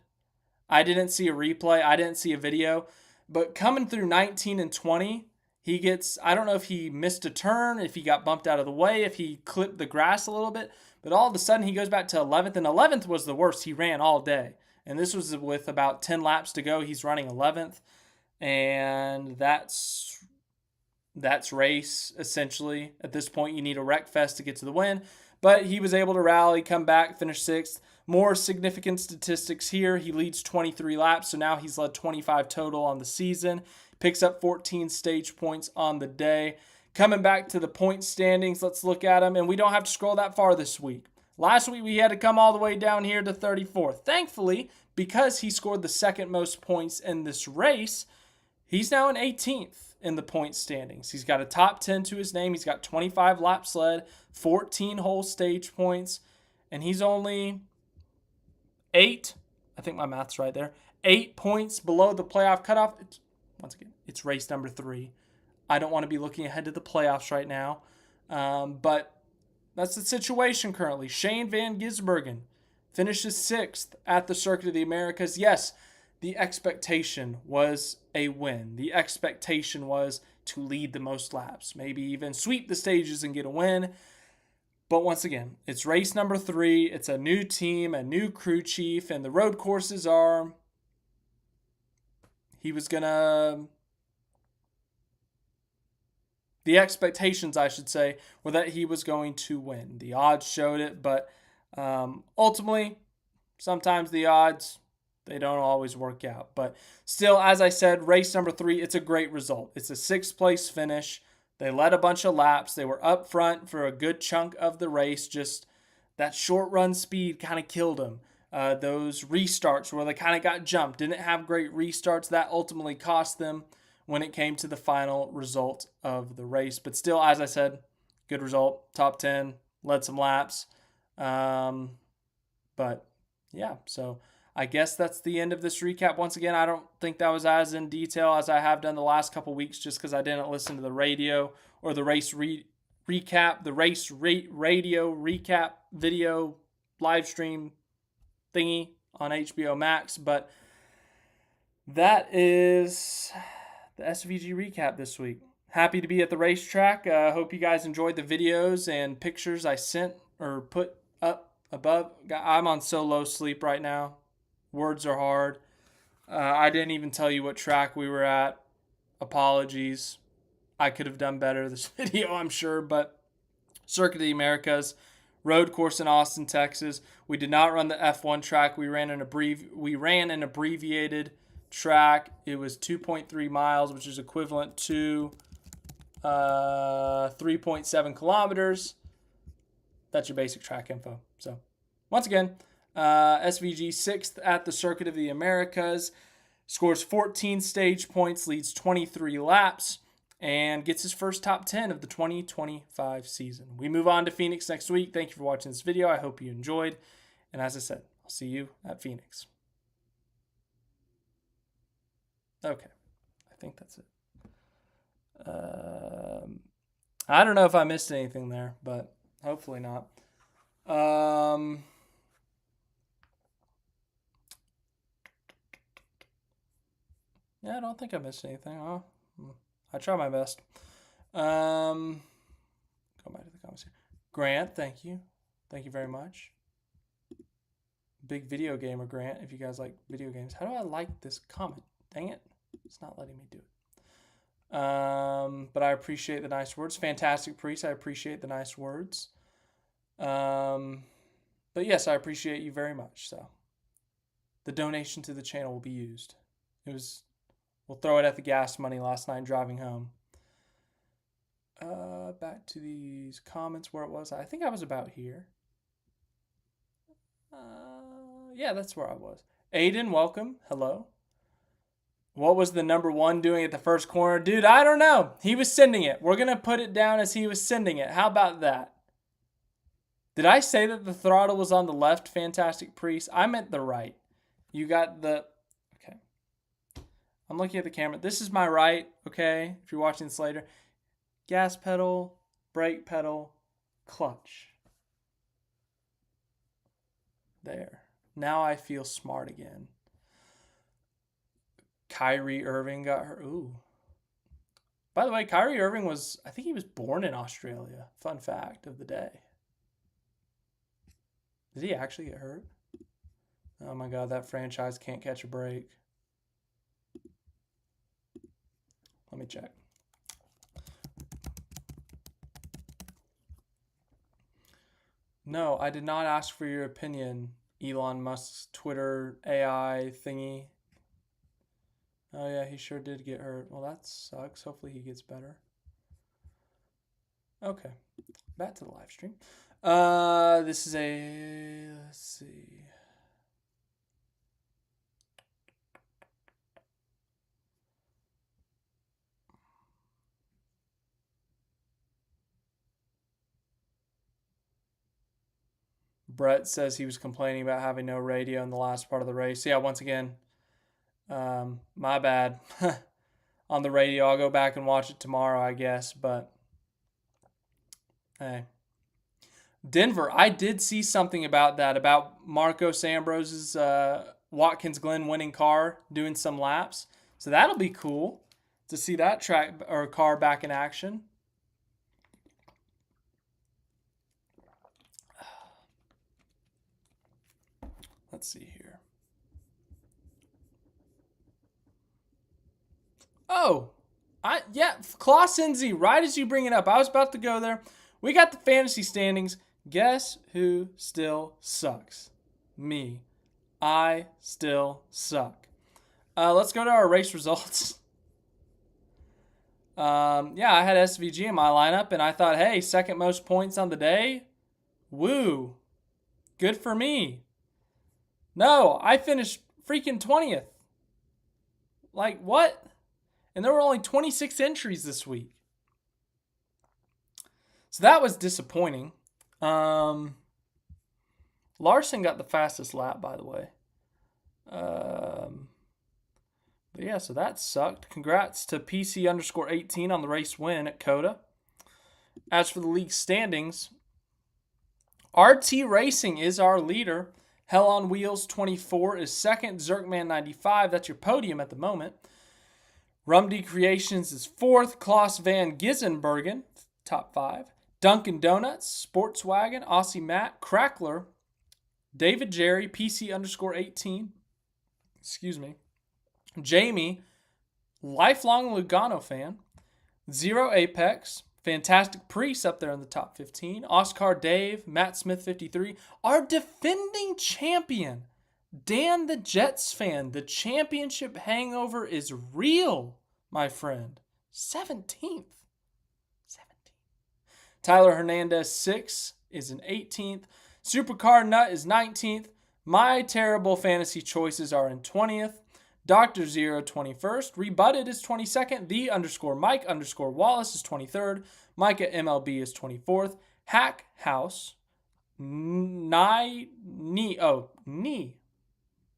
I didn't see a replay. I didn't see a video. But coming through 19 and 20, he gets, I don't know if he missed a turn, if he got bumped out of the way, if he clipped the grass a little bit. But all of a sudden, he goes back to 11th. And 11th was the worst. He ran all day. And this was with about 10 laps to go. He's running 11th. And that's race, essentially. At this point, you need a wreck fest to get to the win. But he was able to rally, come back, finish 6th. More significant statistics here. He leads 23 laps, so now he's led 25 total on the season. Picks up 14 stage points on the day. Coming back to the point standings, let's look at them. And we don't have to scroll that far this week. Last week, we had to come all the way down here to 34th. Thankfully, because he scored the second most points in this race, He's now in 18th in the point standings. He's got a top 10 to his name. He's got 25 laps led, 14 whole stage points, and he's only 8, I think my math's right there, 8 points below the playoff cutoff. Once again, it's race number 3. I don't want to be looking ahead to the playoffs right now, but that's the situation currently. Shane van Gisbergen finishes 6th at the Circuit of the Americas. Yes, the expectation was a win. The expectation was to lead the most laps, maybe even sweep the stages and get a win. But once again, it's race number 3. It's a new team, a new crew chief, and the road courses are, the expectations, I should say, were that he was going to win. The odds showed it, but ultimately, sometimes the odds, they don't always work out. But still, as I said, race number 3, it's a great result. It's a 6th place finish. They led a bunch of laps. They were up front for a good chunk of the race. Just that short run speed kind of killed them. Those restarts where they kind of got jumped, didn't have great restarts. That ultimately cost them when it came to the final result of the race. But still, as I said, good result. Top 10, led some laps. But yeah, so I guess that's the end of this recap. Once again, I don't think that was as in detail as I have done the last couple weeks just because I didn't listen to the radio or the race recap, the race radio recap video live stream thingy on HBO Max. But that is the SVG recap this week. Happy to be at the racetrack. Hope you guys enjoyed the videos and pictures I sent or put up above. I'm on so low sleep right now. Words are hard. I didn't even tell you what track we were at. Apologies. I could have done better this video, I'm sure, but Circuit of the Americas, road course in Austin, Texas. We did not run the F1 track. We ran an abbreviated track. It was 2.3 miles, which is equivalent to 3.7 kilometers. That's your basic track info. So, once again, SVG 6th at the Circuit of the Americas, scores 14 stage points, leads 23 laps, and gets his first top 10 of the 2025 season. We move on to Phoenix next week. Thank you for watching this video. I hope you enjoyed. And as I said, I'll see you at Phoenix. Okay, I think that's it. I don't know if I missed anything there, but hopefully not. Yeah, I don't think I missed anything. Oh, I try my best. Go back to the comments here. Grant, thank you. Thank you very much. Big video gamer, Grant, if you guys like video games. How do I like this comment? Dang it. It's not letting me do it. But I appreciate the nice words. Fantastic Priest, I appreciate the nice words. But yes, I appreciate you very much. So the donation to the channel will be used. We'll throw it at the gas money last night driving home. Back to these comments where it was. I think I was about here. Yeah, that's where I was. Aiden, welcome. Hello. What was the number 1 doing at the first corner? Dude, I don't know. He was sending it. We're going to put it down as he was sending it. How about that? Did I say that the throttle was on the left, Fantastic Priest? I meant the right. You got the... Okay. I'm looking at the camera. This is my right, okay? If you're watching this later. Gas pedal, brake pedal, clutch. There. Now I feel smart again. Kyrie Irving got hurt. Ooh. By the way, Kyrie Irving I think he was born in Australia. Fun fact of the day. Did he actually get hurt? Oh my God, that franchise can't catch a break. Let me check. No, I did not ask for your opinion, Elon Musk's Twitter AI thingy. Oh yeah, he sure did get hurt. Well, that sucks. Hopefully he gets better. Okay, back to the live stream. This is let's see. Brett says he was complaining about having no radio in the last part of the race. Yeah, once again, my bad. On the radio, I'll go back and watch it tomorrow, I guess. But, hey. Denver, I did see something about that, about Marcos Ambrose's Watkins Glen winning car doing some laps. So that'll be cool to see that track or car back in action. Let's see here. Oh, Klaus Enzi, right as you bring it up. I was about to go there. We got the fantasy standings. Guess who still sucks? Me. I still suck. Let's go to our race results. I had SVG in my lineup, and I thought, hey, second most points on the day. Woo. Good for me. No, I finished freaking 20th. Like, what? And there were only 26 entries this week. So that was disappointing. Larson got the fastest lap, by the way. So that sucked. Congrats to PC_18 on the race win at COTA. As for the league standings, RT Racing is our leader. Hell on Wheels 24 is second. Zerkman 95, that's your podium at the moment. Rumdy Creations is fourth. Klaus van Gisbergen, top 5. Dunkin' Donuts, Sportswagen, Aussie Matt, Crackler, David Jerry, PC_18. Jamie, lifelong Lugano fan. Zero Apex, Fantastic Priest up there in the top 15. Oscar Dave, Matt Smith 53. Our defending champion, Dan the Jets fan. The championship hangover is real, my friend. 17th. Tyler Hernandez 6 is an 18th. Supercar Nut is 19th. My terrible fantasy choices are in 20th. Dr. Zero 21st. Rebutted is 22nd. The_Mike_Wallace is 23rd. Micah MLB is 24th. Hack House. Knee.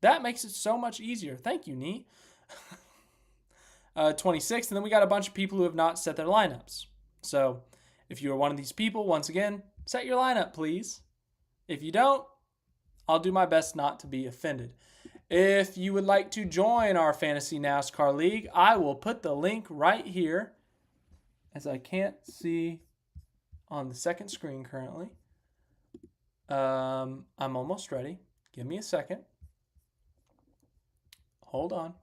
That makes it so much easier. Thank you, Knee. 26th. And then we got a bunch of people who have not set their lineups. So if you are one of these people, once again, set your lineup, please. If you don't, I'll do my best not to be offended. If you would like to join our Fantasy NASCAR League, I will put the link right here, as I can't see on the second screen currently. I'm almost ready. Give me a second. Hold on.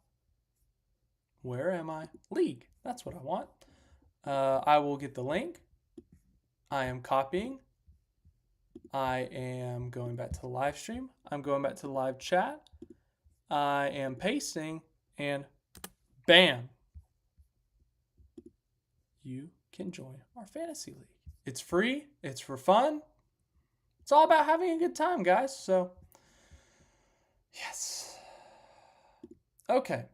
Where am I? League. That's what I want. I will get the link. I am copying. I am going back to the live stream. I'm going back to the live chat. I am pasting, and bam. You can join our fantasy league. It's free. It's for fun. It's all about having a good time, guys. So, yes. Okay.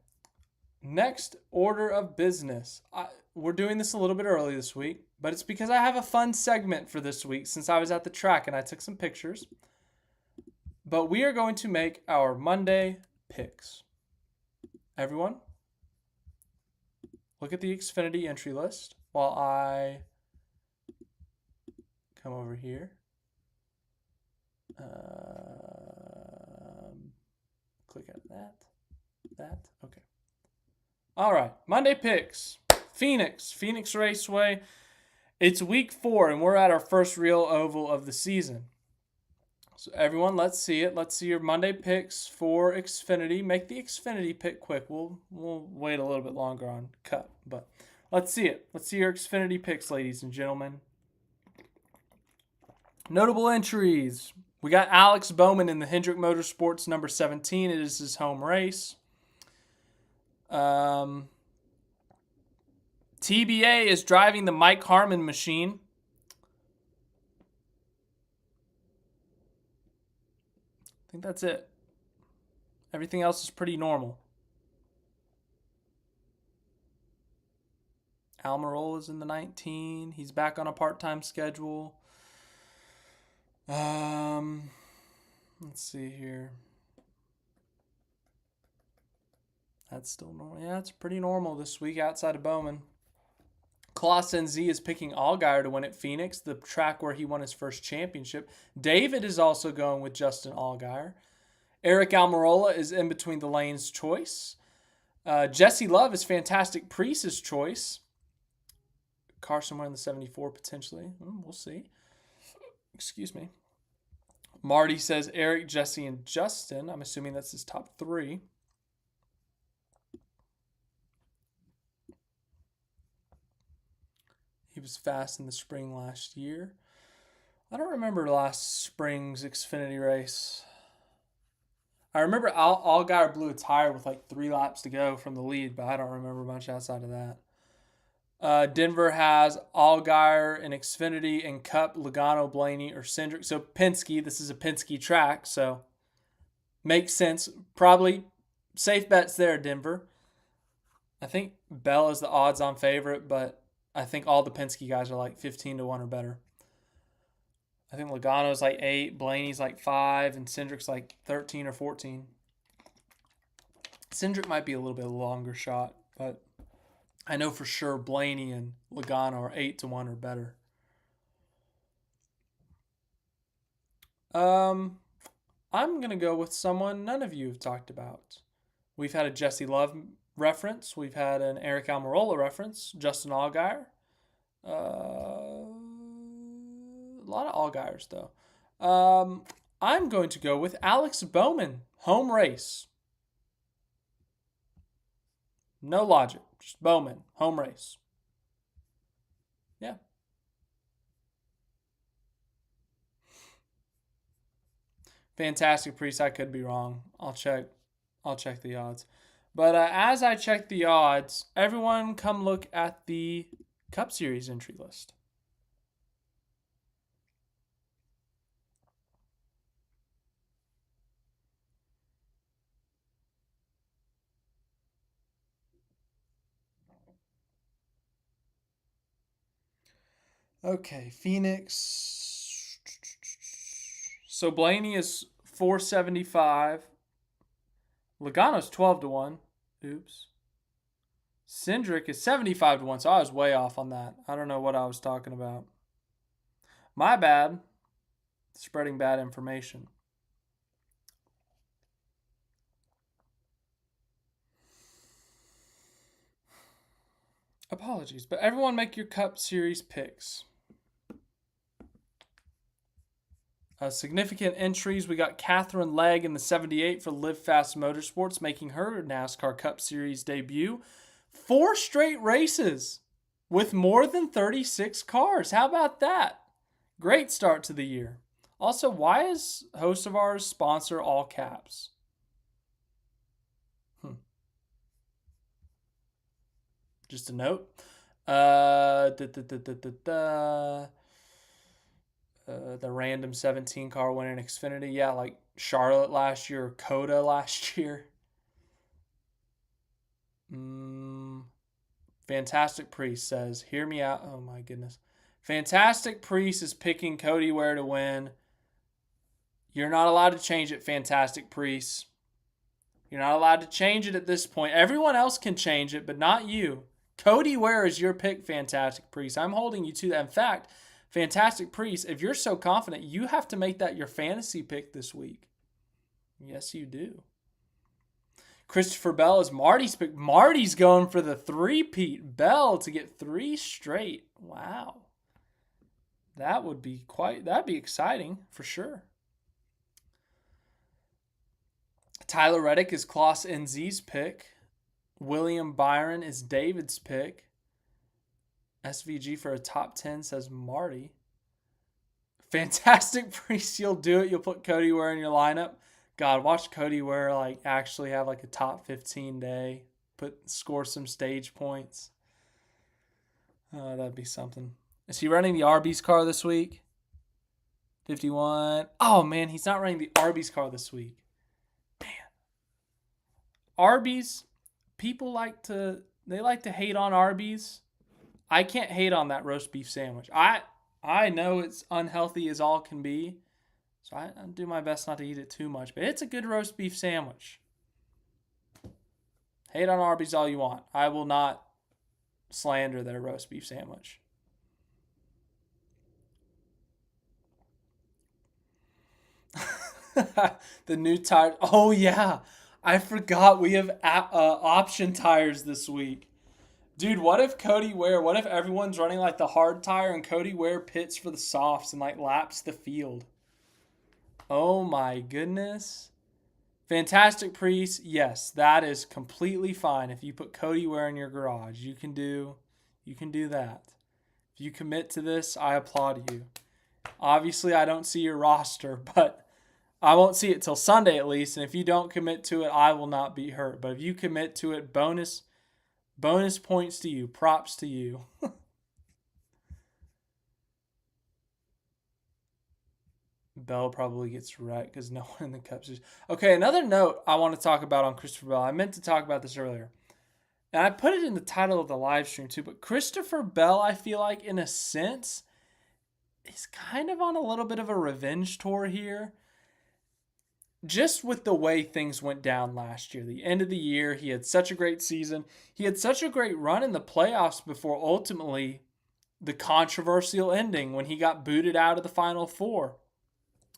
Next order of business. We're doing this a little bit early this week, but it's because I have a fun segment for this week since I was at the track and I took some pictures. But we are going to make our Monday picks. Everyone, look at the Xfinity entry list while I come over here. Click at that. Okay. All right. Monday picks. Phoenix Raceway. It's week 4, and we're at our first real oval of the season. So everyone, let's see it. Let's see your Monday picks for Xfinity. Make the Xfinity pick quick. We'll wait a little bit longer on cut, but let's see it. Let's see your Xfinity picks, ladies and gentlemen. Notable entries. We got Alex Bowman in the Hendrick Motorsports number 17. It is his home race. TBA is driving the Mike Harmon machine. I think that's it. Everything else is pretty normal. Almirola is in the 19. He's back on a part-time schedule. Let's see here. That's still normal. Yeah, it's pretty normal this week outside of Bowman. Klaus NZ is picking Allgaier to win at Phoenix, the track where he won his first championship. David is also going with Justin Allgaier. Eric Almirola is in between the lanes choice. Jesse Love is Fantastic Priest's choice. Car somewhere in the 74 potentially. We'll see. Excuse me. Marty says Eric, Jesse, and Justin. I'm assuming that's his top three. He was fast in the spring last year. I don't remember last spring's Xfinity race. I remember Allgaier blew a tire with like 3 laps to go from the lead, but I don't remember much outside of that. Denver has Allgaier in Xfinity and Cup, Logano, Blaney, or Cindric. So Penske, this is a Penske track, so makes sense. Probably safe bets there, Denver. I think Bell is the odds-on favorite, but I think all the Penske guys are like 15 to 1 or better. I think Logano's like 8, Blaney's like 5, and Cindric's like 13 or 14. Cindric might be a little bit longer shot, but I know for sure Blaney and Logano are 8 to 1 or better. I'm going to go with someone none of you have talked about. We've had a Jesse Love reference. We've had an Eric Almirola reference. Justin Allgaier. A lot of Allgaiers, though. I'm going to go with Alex Bowman. Home race. No logic. Just Bowman. Home race. Yeah. Fantastic Priest. I could be wrong. I'll check the odds. But as I check the odds, everyone come look at the Cup Series entry list. Okay, Phoenix. So Blaney is 475. Logano's 12 to 1. Oops. Cindric is 75 to 1, so I was way off on that. I don't know what I was talking about. My bad. Spreading bad information. Apologies, but everyone make your Cup Series picks. Significant entries. We got Catherine Legg in the 78 for Live Fast Motorsports, making her NASCAR Cup Series debut. 4 straight races with more than 36 cars. How about that? Great start to the year. Also, why is host of ours sponsor all caps? Just a note. The random 17 car win in Xfinity. Yeah, like Charlotte last year or COTA last year. Fantastic Priest says, hear me out. Oh my goodness. Fantastic Priest is picking Cody Ware to win. You're not allowed to change it, Fantastic Priest. You're not allowed to change it at this point. Everyone else can change it, but not you. Cody Ware is your pick, Fantastic Priest. I'm holding you to that. In fact, Fantastic Priest, if you're so confident, you have to make that your fantasy pick this week. Yes, you do. Christopher Bell is Marty's pick. Marty's going for the 3-peat. Bell to get 3 straight. Wow. That'd be exciting for sure. Tyler Reddick is Klaus NZ's pick. William Byron is David's pick. SVG for a top 10 says Marty. Fantastic Priest, you'll do it. You'll put Cody Ware in your lineup. God, watch Cody Ware actually have a top 15 day. Score some stage points. That'd be something. Is he running the Arby's car this week? 51. Oh man, he's not running the Arby's car this week. Man. Arby's, people like to hate on Arby's. I can't hate on that roast beef sandwich. I know it's unhealthy as all can be, So I do my best not to eat it too much. But it's a good roast beef sandwich. Hate on Arby's all you want. I will not slander their roast beef sandwich. The new tire. Oh, yeah. I forgot we have option tires this week. Dude, what if what if everyone's running like the hard tire and Cody Ware pits for the softs and like laps the field? Oh my goodness. Fantastic Priest, yes, that is completely fine. If you put Cody Ware in your garage, you can do that. If you commit to this, I applaud you. Obviously, I don't see your roster, but I won't see it till Sunday at least. And if you don't commit to it, I will not be hurt. But if you commit to it, bonus points to you. Props to you. Bell probably gets wrecked because no one in the Cups is. Okay, another note I want to talk about on Christopher Bell. I meant to talk about this earlier. And I put it in the title of the live stream too. But Christopher Bell, I feel like, in a sense, is kind of on a little bit of a revenge tour here. Just with the way things went down last year. The end of the year, he had such a great season. He had such a great run in the playoffs before ultimately the controversial ending when he got booted out of the Final Four.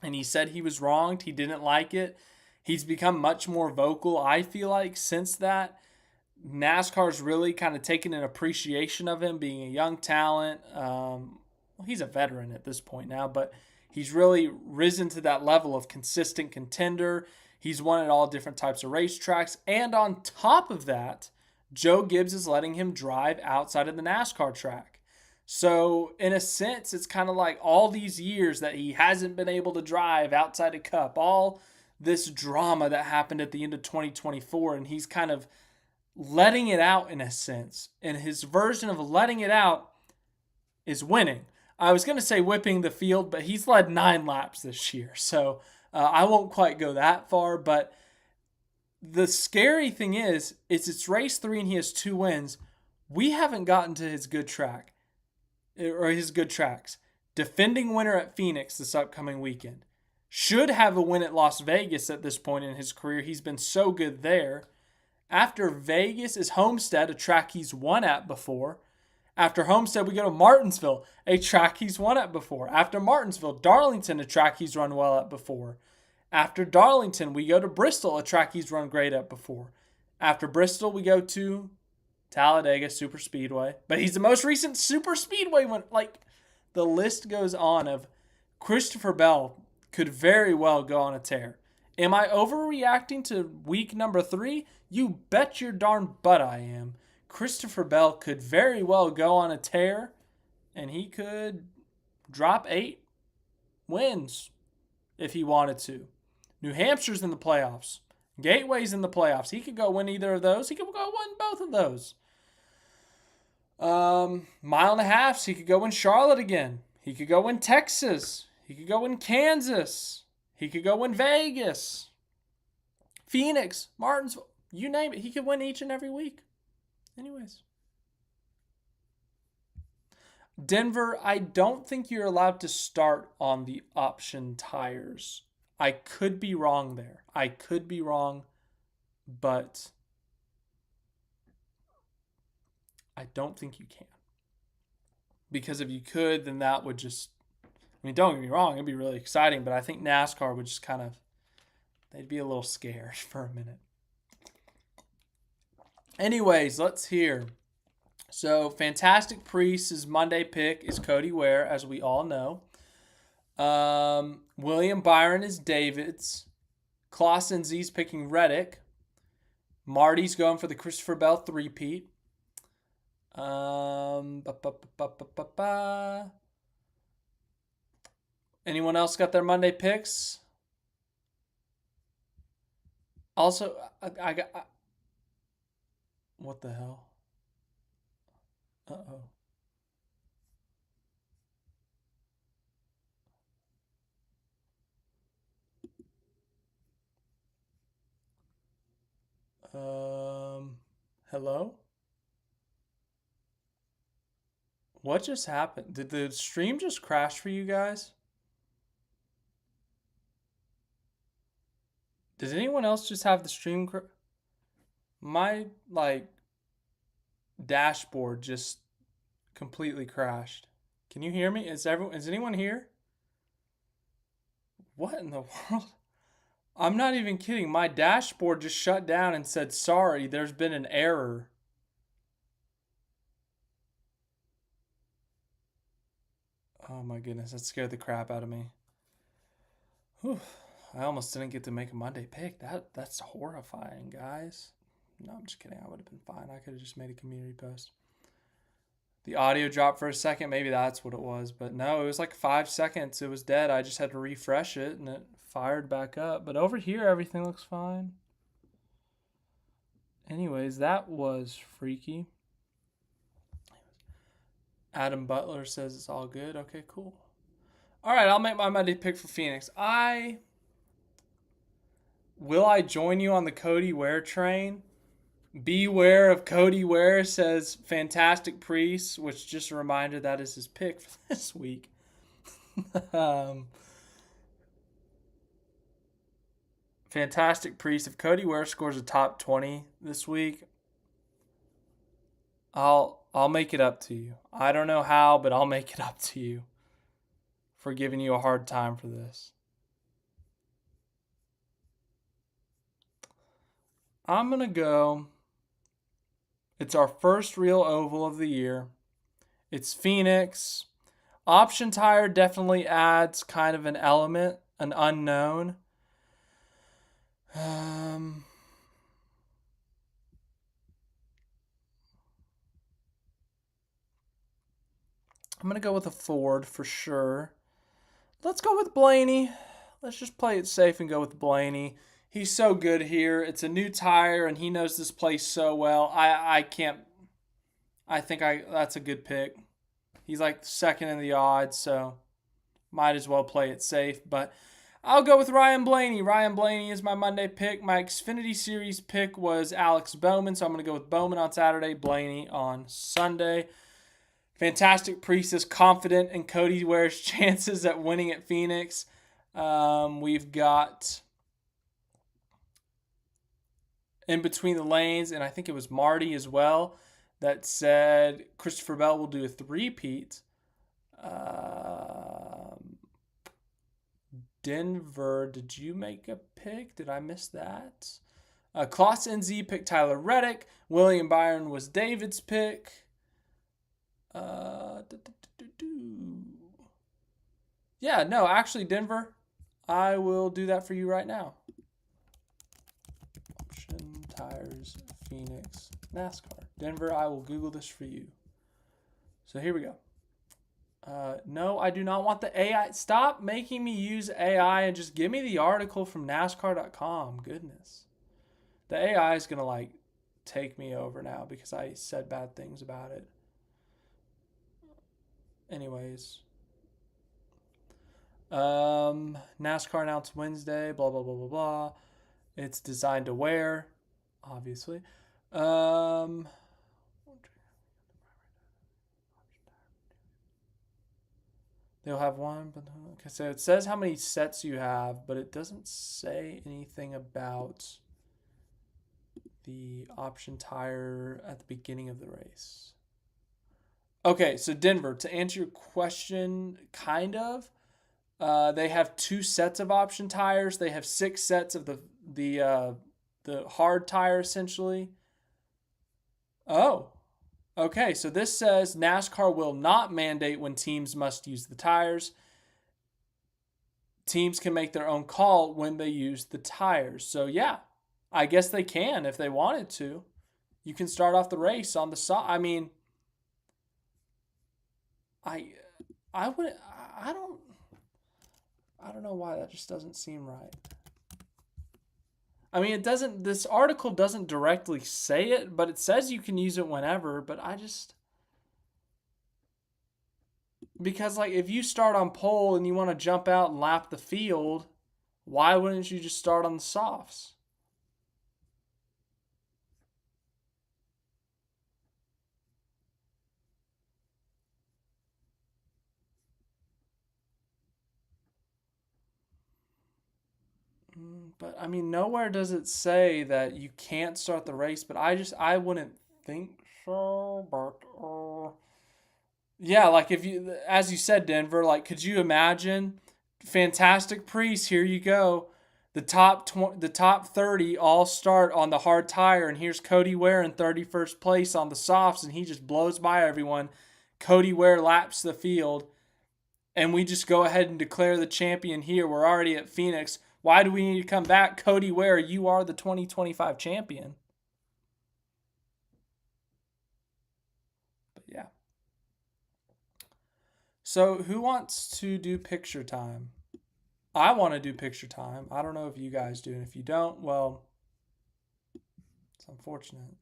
And he said he was wronged. He didn't like it. He's become much more vocal, I feel like, since that. NASCAR's really kind of taken an appreciation of him being a young talent. He's a veteran at this point now, but he's really risen to that level of consistent contender. He's won at all different types of racetracks. And on top of that, Joe Gibbs is letting him drive outside of the NASCAR track. So in a sense, it's kind of like all these years that he hasn't been able to drive outside of Cup, all this drama that happened at the end of 2024, and he's kind of letting it out in a sense. And his version of letting it out is winning. I was going to say whipping the field, but he's led 9 laps this year. So I won't quite go that far. But the scary thing is it's race 3 and he has 2 wins. We haven't gotten to his good track or his good tracks. Defending winner at Phoenix this upcoming weekend. Should have a win at Las Vegas at this point in his career. He's been so good there. After Vegas is Homestead, a track he's won at before. After Homestead, we go to Martinsville, a track he's won at before. After Martinsville, Darlington, a track he's run well at before. After Darlington, we go to Bristol, a track he's run great at before. After Bristol, we go to Talladega Super Speedway. But he's the most recent Super Speedway one. Like, the list goes on of Christopher Bell could very well go on a tear. Am I overreacting to week number 3? You bet your darn butt I am. Christopher Bell could very well go on a tear, and he could drop 8 wins if he wanted to. New Hampshire's in the playoffs. Gateway's in the playoffs. He could go win either of those. He could go win both of those. Mile and a half. He could go win Charlotte again. He could go win Texas. He could go win Kansas. He could go win Vegas, Phoenix, Martinsville, you name it. He could win each and every week. Anyways. Denver, I don't think you're allowed to start on the option tires. I could be wrong there. I could be wrong, but I don't think you can. Because if you could, then that would just... I mean, don't get me wrong, it'd be really exciting, but I think NASCAR would just kind of... They'd be a little scared for a minute. Anyways, let's hear. So, Fantastic Priest's Monday pick is Cody Ware, as we all know. William Byron is David's. Clausen Z's picking Reddick. Marty's going for the Christopher Bell three-peat. Anyone else got their Monday picks? Also, I got... what the hell? Uh-oh. Hello? What just happened? Did the stream just crash for you guys? Does anyone else just have the stream? My like dashboard just completely crashed. Can you hear me? Is anyone here? What in the world? I'm not even kidding. My dashboard just shut down and said, "Sorry, there's been an error." Oh my goodness, that scared the crap out of me. Whew. I almost didn't get to make a Monday pick. That's horrifying, guys. No, I'm just kidding. I would have been fine. I could have just made a community post. The audio dropped for a second. Maybe that's what it was. But no, it was like 5 seconds. It was dead. I just had to refresh it and it fired back up. But over here, everything looks fine. Anyways, that was freaky. Adam Butler says it's all good. Okay, cool. All right, I'll make my Monday pick for Phoenix. Will I join you on the Cody Ware train? Beware of Cody Ware, says Fantastic Priest, which just a reminder that is his pick for this week. Fantastic Priest. If Cody Ware scores a top 20 this week, I'll make it up to you. I don't know how, but I'll make it up to you for giving you a hard time for this. I'm going to go. It's our first real oval of the year. It's Phoenix. Option tire definitely adds kind of an element, an unknown. I'm going to go with a Ford for sure. Let's go with Blaney. Let's just play it safe and go with Blaney. He's so good here. It's a new tire, and he knows this place so well. I can't. I think that's a good pick. He's like second in the odds, so might as well play it safe. But I'll go with Ryan Blaney. Ryan Blaney is my Monday pick. My Xfinity Series pick was Alex Bowman, so I'm going to go with Bowman on Saturday, Blaney on Sunday. Fantastic Priest is confident in Cody Ware's chances at winning at Phoenix. We've got in between the lanes, and I think it was Marty as well, that said Christopher Bell will do a three-peat. Denver, did you make a pick? Did I miss that? Klaus NZ picked Tyler Reddick. William Byron was David's pick. Yeah, no, actually, Denver, I will do that for you right now. Option tires, Phoenix, NASCAR. Denver, I will Google this for you. So here we go. No, I do not want the AI. Stop making me use AI and just give me the article from NASCAR.com. Goodness. The AI is going to like take me over now because I said bad things about it. Anyways. NASCAR announced Wednesday, blah, blah, blah, blah, blah. It's designed to wear, obviously. They'll have one, but okay, so it says how many sets you have, but it doesn't say anything about the option tire at the beginning of the race. Okay, so Denver, to answer your question, kind of. They have 2 sets of option tires. They have 6 sets of the hard tire, essentially. Oh, okay. So this says NASCAR will not mandate when teams must use the tires. Teams can make their own call when they use the tires. So yeah, I guess they can if they wanted to. You can start off the race on the side. I mean, I don't know why that just doesn't seem right. I mean, this article doesn't directly say it, but it says you can use it whenever, but because like if you start on pole and you want to jump out and lap the field, why wouldn't you just start on the softs? But I mean, nowhere does it say that you can't start the race. But I wouldn't think so. But yeah, like if you, as you said, Denver, like could you imagine? Fantastic Priest, here you go. The top 30 all start on the hard tire, and here's Cody Ware in 31st place on the softs, and he just blows by everyone. Cody Ware laps the field, and we just go ahead and declare the champion here. We're already at Phoenix. Why do we need to come back? Cody Ware, you are the 2025 champion. But yeah. So who wants to do picture time? I want to do picture time. I don't know if you guys do. And if you don't, well, it's unfortunate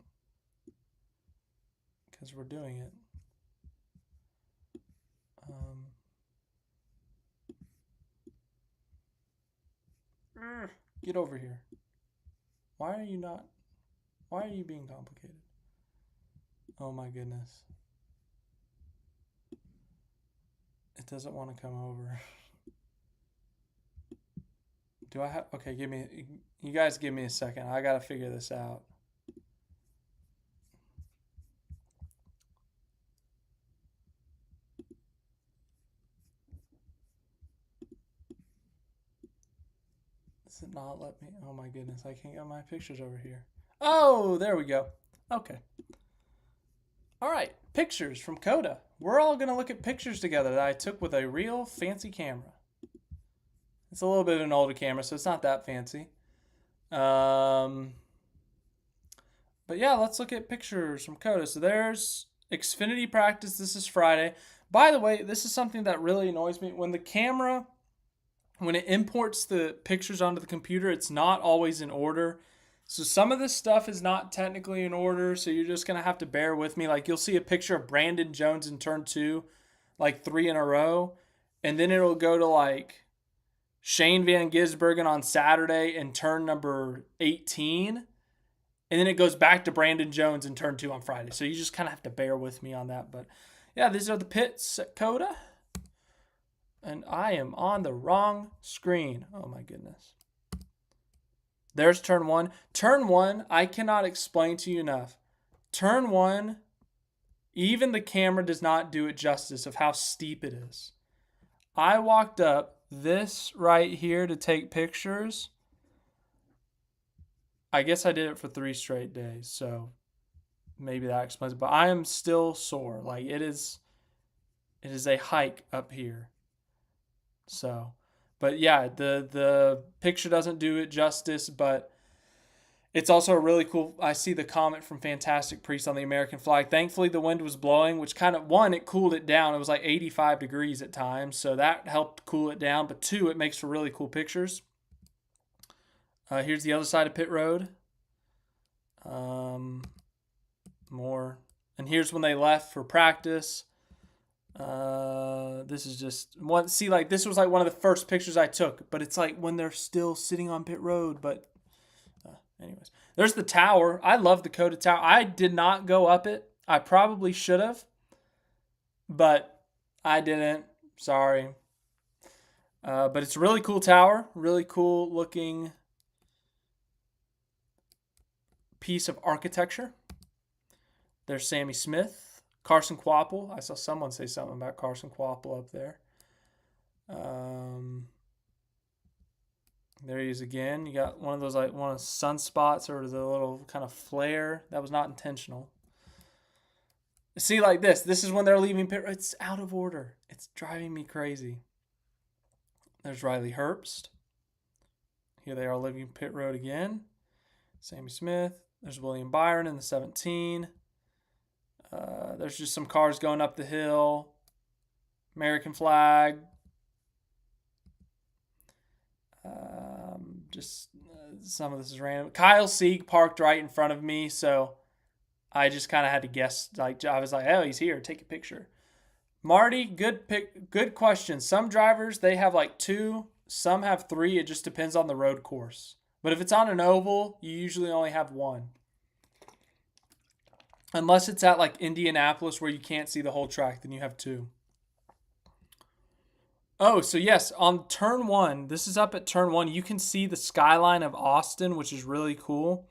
because we're doing it. Get over here. Why are you being complicated? Oh my goodness. It doesn't want to come over. Do I have, okay, you guys give me a second. I got to figure this out. Does it not let me? Oh my goodness, I can't get my pictures over here. Oh, there we go. Okay. All right, pictures from COTA. We're all going to look at pictures together that I took with a real fancy camera. It's a little bit of an older camera, so it's not that fancy. But yeah, let's look at pictures from COTA. So there's Xfinity practice. This is Friday. By the way, this is something that really annoys me. When it imports the pictures onto the computer, it's not always in order. So some of this stuff is not technically in order, so you're just going to have to bear with me. Like you'll see a picture of Brandon Jones in turn 2, like 3 in a row, and then it'll go to like Shane van Gisbergen on Saturday in turn number 18, and then it goes back to Brandon Jones in turn 2 on Friday. So you just kind of have to bear with me on that. But yeah, these are the pits at COTA. And I am on the wrong screen. Oh my goodness. There's turn 1. Turn 1, I cannot explain to you enough. Turn 1, even the camera does not do it justice of how steep it is. I walked up this right here to take pictures. I guess I did it for 3 straight days, so maybe that explains it. But I am still sore. Like it is a hike up here. So, but yeah, the picture doesn't do it justice, but it's also a really cool. I see the comment from Fantastic Priest on the American flag. Thankfully, the wind was blowing, which kind of, one, it cooled it down. It was like 85 degrees at times, so that helped cool it down. But 2, it makes for really cool pictures. Here's the other side of pit road. More. And here's when they left for practice. This is just one. See, like this was like one of the first pictures I took, but it's like when they're still sitting on pit road. But anyways, there's the tower. I love the COTA tower. I did not go up it. I probably should have, but I didn't. Sorry. But it's a really cool tower. Really cool looking piece of architecture. There's Sammy Smith. Carson Quapple. I saw someone say something about Carson Quapple up there. There he is again. You got one of those, like one of the sunspots or the little kind of flare. That was not intentional. See, like this. This is when they're leaving pit. It's out of order. It's driving me crazy. There's Riley Herbst. Here they are leaving pit road again. Sammy Smith. There's William Byron in the 17. There's just some cars going up the hill. American flag. Some of this is random. Kyle Sieg parked right in front of me, so I just kind of had to guess. Like I was like, "Oh, he's here. Take a picture." Marty, good question. Some drivers they have like 2, some have 3. It just depends on the road course. But if it's on an oval, you usually only have 1. Unless it's at like Indianapolis where you can't see the whole track, then you have 2. Oh, so yes, on turn one, this is up at turn one. You can see the skyline of Austin, which is really cool.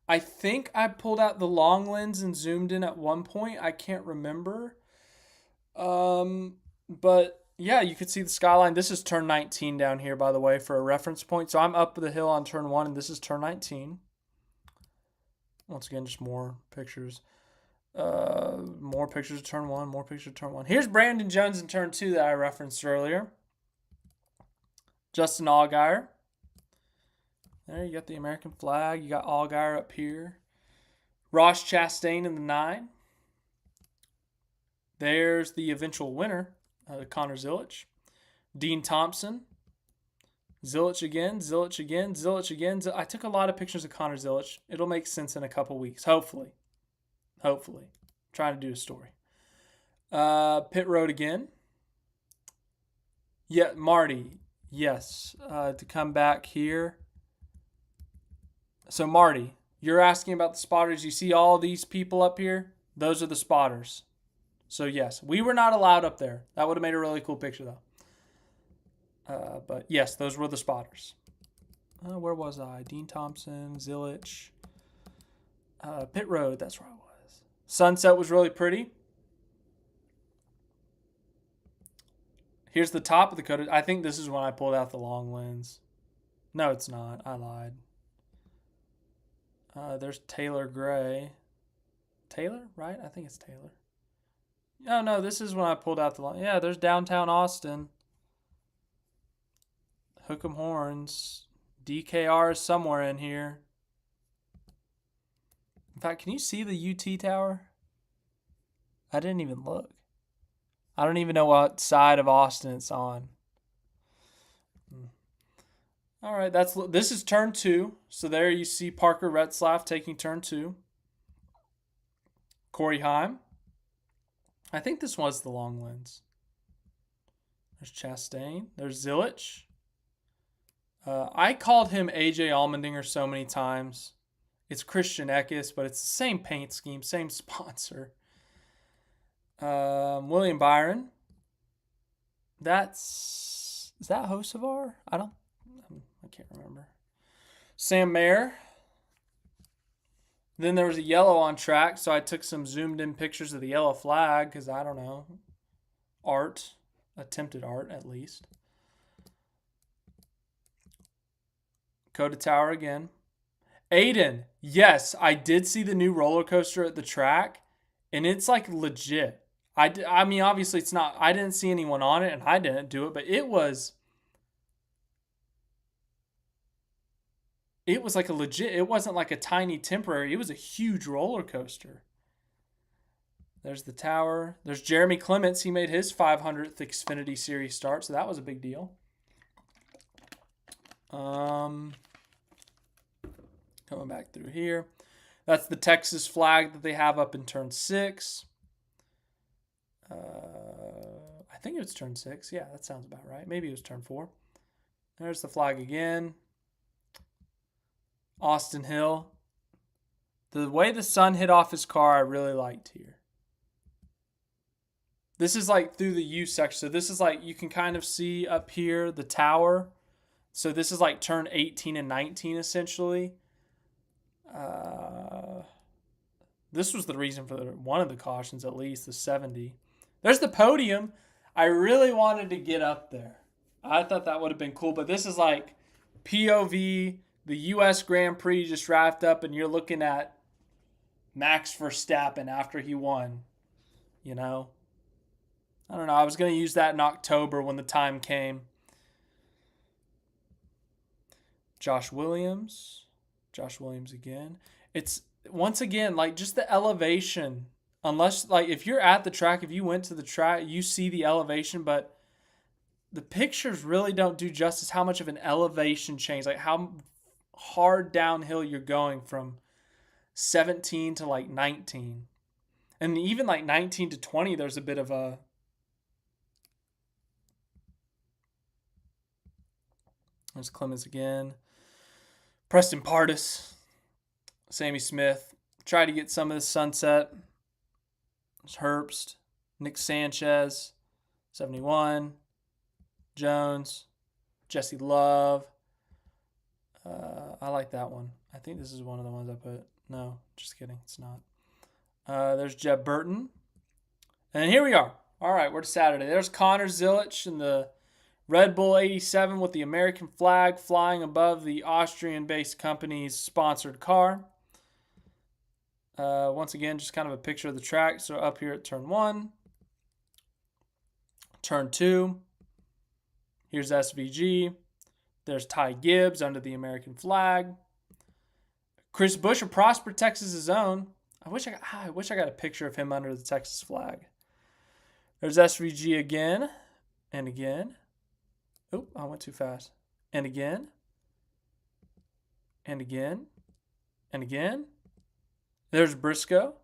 I think I pulled out the long lens and zoomed in at one point. I can't remember. But yeah, you could see the skyline. This is turn 19 down here, by the way, for a reference point. So I'm up the hill on turn one, and this is turn 19. Once again, just more pictures. More pictures of turn one, more pictures of turn one. Here's Brandon Jones in turn two that I referenced earlier. Justin Allgaier. There, you got the American flag. You got Allgaier up here. Ross Chastain in the 9. There's the eventual winner, Connor Zilisch. Dean Thompson. Zilisch again, Zilisch again, Zilisch again. I took a lot of pictures of Connor Zilisch. It'll make sense in a couple weeks, hopefully. Hopefully. Trying to do a story. Pit road again. Yeah, Marty. Yes. To come back here. So, Marty, you're asking about the spotters. You see all these people up here? Those are the spotters. So, yes, we were not allowed up there. That would have made a really cool picture, though. But, yes, those were the spotters. Where was I? Dean Thompson, Zilisch. Pit road, that's where I was. Sunset was really pretty. Here's the top of the COTA. I think this is when I pulled out the long lens. No, it's not. I lied. There's Taylor Gray. Taylor, right? I think it's Taylor. No, this is when I pulled out the long. Yeah, there's downtown Austin. Hook 'em horns. DKR is somewhere in here. In fact, can you see the UT tower? I didn't even look. I don't even know what side of Austin it's on. All right, this is turn 2. So there you see Parker Retzlaff taking turn 2. Corey Heim. I think this was the long lens. There's Chastain. There's Zilisch. I called him AJ Allmendinger so many times. It's Christian Eckes, but it's the same paint scheme, same sponsor. William Byron. Is that Hocevar? I can't remember. Sam Mayer. Then there was a yellow on track, so I took some zoomed in pictures of the yellow flag because I don't know. Art. Attempted art, at least. COTA Tower again. Aiden. Yes, I did see the new roller coaster at the track, and it's like legit. I mean, obviously it's not. I didn't see anyone on it, and I didn't do it, but it was like a legit. It wasn't like a tiny temporary. It was a huge roller coaster. There's the tower. There's Jeremy Clements. He made his 500th Xfinity Series start, so that was a big deal. Coming back through here. That's the Texas flag that they have up in turn 6. I think it was turn 6. Yeah, that sounds about right. Maybe it was turn 4. There's the flag again. Austin Hill. The way the sun hit off his car, I really liked here. This is like through the U section. So this is like, you can kind of see up here the tower. So this is like turn 18 and 19 essentially. This was the reason for one of the cautions, at least, the 70. There's the podium. I really wanted to get up there. I thought that would have been cool, but this is like POV, the U.S. Grand Prix just wrapped up, and you're looking at Max Verstappen after he won. You know? I don't know. I was going to use that in October when the time came. Josh Williams again. It's, once again, like just the elevation. Unless, like, if you're at the track, if you went to the track, you see the elevation, but the pictures really don't do justice how much of an elevation change, like how hard downhill you're going from 17 to like 19. And even like 19 to 20, there's a bit of a... There's Clemens again. Preston Pardis. Sammy Smith. Try to get some of the sunset. There's Herbst. Nick Sanchez. 71. Jones, Jesse Love. I like that one. I think this is one of the ones I put. No, just kidding. It's not. There's Jeb Burton. And here we are. All right, we're to Saturday. There's Connor Zilisch in the Red Bull 87 with the American flag flying above the Austrian-based company's sponsored car. Once again, just kind of a picture of the track. So up here at turn 1. Turn 2. Here's SVG. There's Ty Gibbs under the American flag. Chris Bush of Prosper, Texas' own. I wish I got a picture of him under the Texas flag. There's SVG again and again. Oh, I went too fast. And again. And again. And again. There's Briscoe.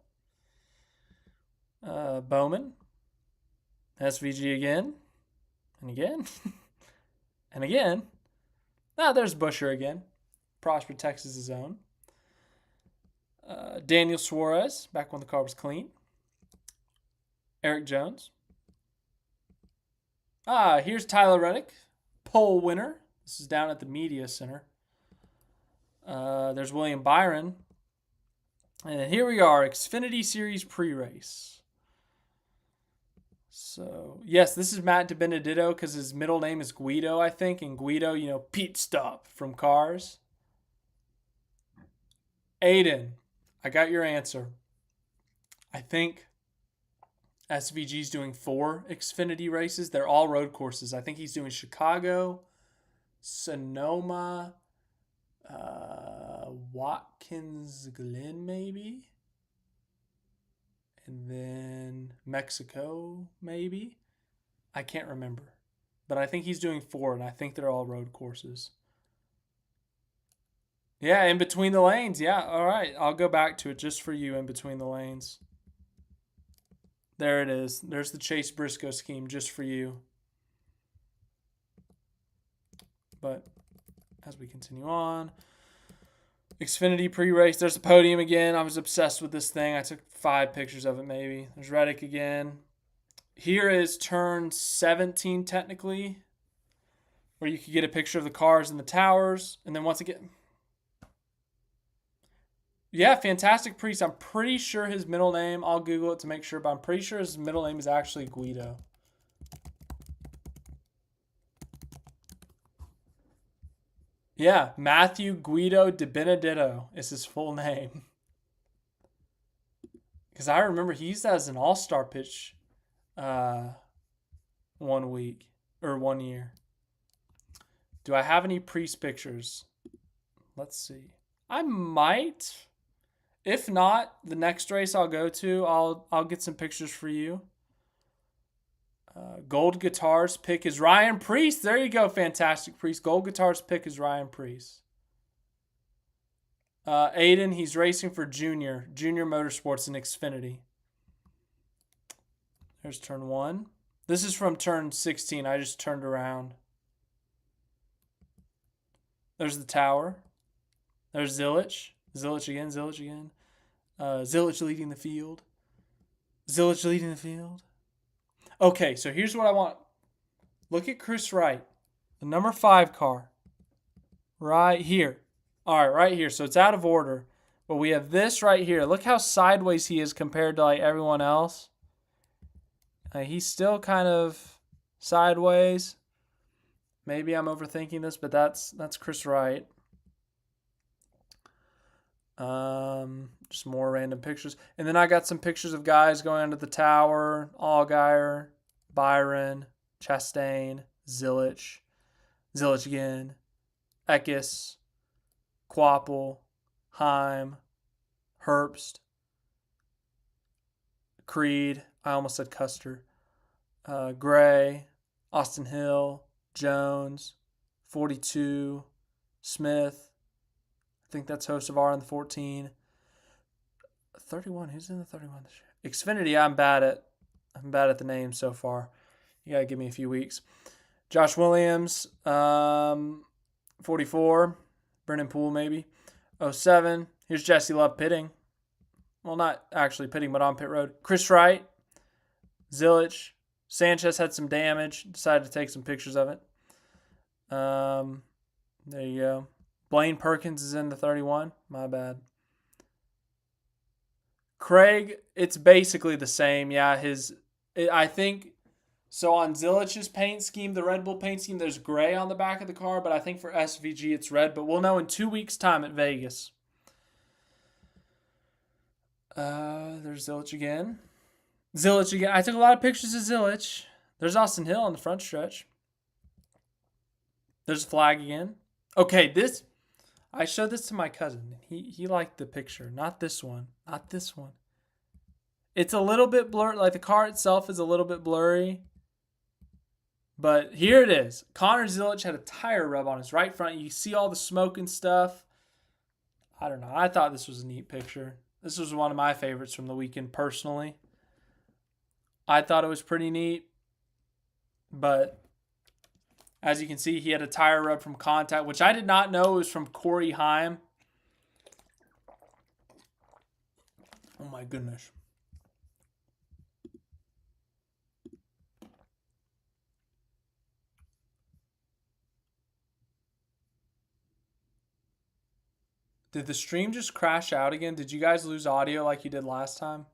Bowman. SVG again. And again. And again. There's Busher again. Prosper, Texas' own. Daniel Suarez, back when the car was clean. Eric Jones. Here's Tyler Reddick, pole winner. This is down at the Media Center. There's William Byron. And here we are, Xfinity Series pre-race. So, yes, this is Matt DiBenedetto because his middle name is Guido, I think. And Guido, Pete Stop from Cars. Aiden, I got your answer. I think SVG's doing 4 Xfinity races. They're all road courses. I think he's doing Chicago, Sonoma, Watkins Glen maybe, and then Mexico maybe. I can't remember. But I think he's doing 4, and I think they're all road courses. Yeah, in between the lanes. Yeah, all right. I'll go back to it just for you, in between the lanes. There it is. There's the Chase Briscoe scheme just for you. But as we continue on, Xfinity pre-race. There's the podium again. I was obsessed with this thing. I took 5 pictures of it maybe. There's Reddick again. Here is turn 17 technically, where you could get a picture of the cars and the towers. And then once again... Yeah, Fantastic Priest. I'm pretty sure his middle name, I'll Google it to make sure, but I'm pretty sure his middle name is actually Guido. Yeah, Matthew Guido DiBenedetto is his full name. Because I remember he used that as an all-star pitch 1 week, or 1 year. Do I have any Priest pictures? Let's see. I might... If not, the next race I'll go to, I'll get some pictures for you. Gold Guitars pick is Ryan Priest. There you go, Fantastic Priest. Gold Guitars pick is Ryan Priest. Aiden, he's racing for Junior Motorsports in Xfinity. There's turn 1. This is from turn 16. I just turned around. There's the tower. There's Zilisch. Zilisch again. Zilisch leading the field. Okay, so here's what I want. Look at Chris Wright, the number 5 car. Right here. All right, right here. So it's out of order. But we have this right here. Look how sideways he is compared to everyone else. He's still kind of sideways. Maybe I'm overthinking this, but that's Chris Wright. Just more random pictures. And then I got some pictures of guys going under the tower. Allgaier, Byron, Chastain, Zilisch again, Eckes, Quapple, Heim, Herbst, Creed. I almost said Custer. Gray, Austin Hill, Jones, 42, Smith. I think that's Hocevar in the 14. 31. Who's in the 31 this year? Xfinity, I'm bad at the names so far. You gotta give me a few weeks. Josh Williams, 44. Brennan Poole, maybe. 07. Here's Jesse Love pitting. Well, not actually pitting, but on pit road. Chris Wright, Zilisch, Sanchez had some damage. Decided to take some pictures of it. There you go. Blaine Perkins is in the 31. My bad. Craig, it's basically the same. Yeah, I think so. On Zilich's paint scheme, the Red Bull paint scheme, there's gray on the back of the car, but I think for SVG it's red. But we'll know in 2 weeks' time at Vegas. There's Zilisch again. I took a lot of pictures of Zilisch. There's Austin Hill on the front stretch. There's a flag again. Okay, I showed this to my cousin. He liked the picture. Not this one. Not this one. It's a little bit blurry. Like the car itself is a little bit blurry. But here it is. Connor Zilisch had a tire rub on his right front. You see all the smoke and stuff. I don't know. I thought this was a neat picture. This was one of my favorites from the weekend personally. I thought it was pretty neat. But as you can see, he had a tire rub from contact, which I did not know was from Corey Heim. Oh my goodness. Did the stream just crash out again? Did you guys lose audio like you did last time?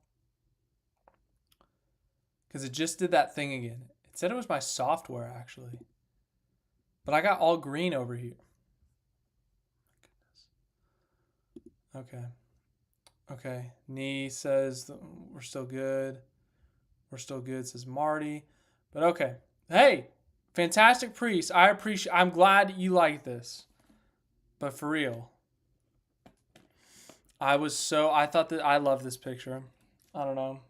Because it just did that thing again. It said it was my software, actually. But I got all green over here. Okay. Okay. Nee says we're still good. We're still good, says Marty. But okay. Hey, fantastic Priest. I'm glad you like this. But for real. I thought that I love this picture. I don't know.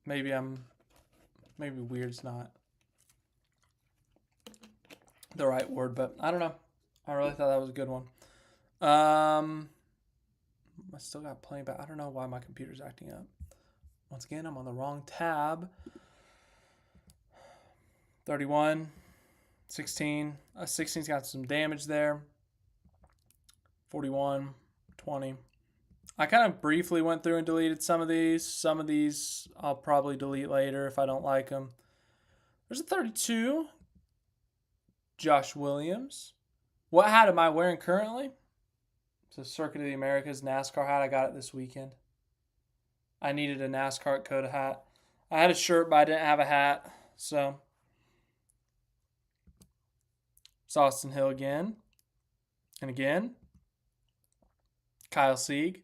Maybe weird's not the right word, but I don't know. I really thought that was a good one. I still got plenty, but I don't know why my computer's acting up. Once again, I'm on the wrong tab. 31, 16. 16's got some damage there. 41, 20. I kind of briefly went through and deleted some of these. Some of these I'll probably delete later if I don't like them. There's a 32. Josh Williams. What hat am I wearing currently? It's a Circuit of the Americas NASCAR hat. I got it this weekend. I needed a NASCAR COTA hat. I had a shirt, but I didn't have a hat. So, it's Austin Hill again. And again. Kyle Sieg.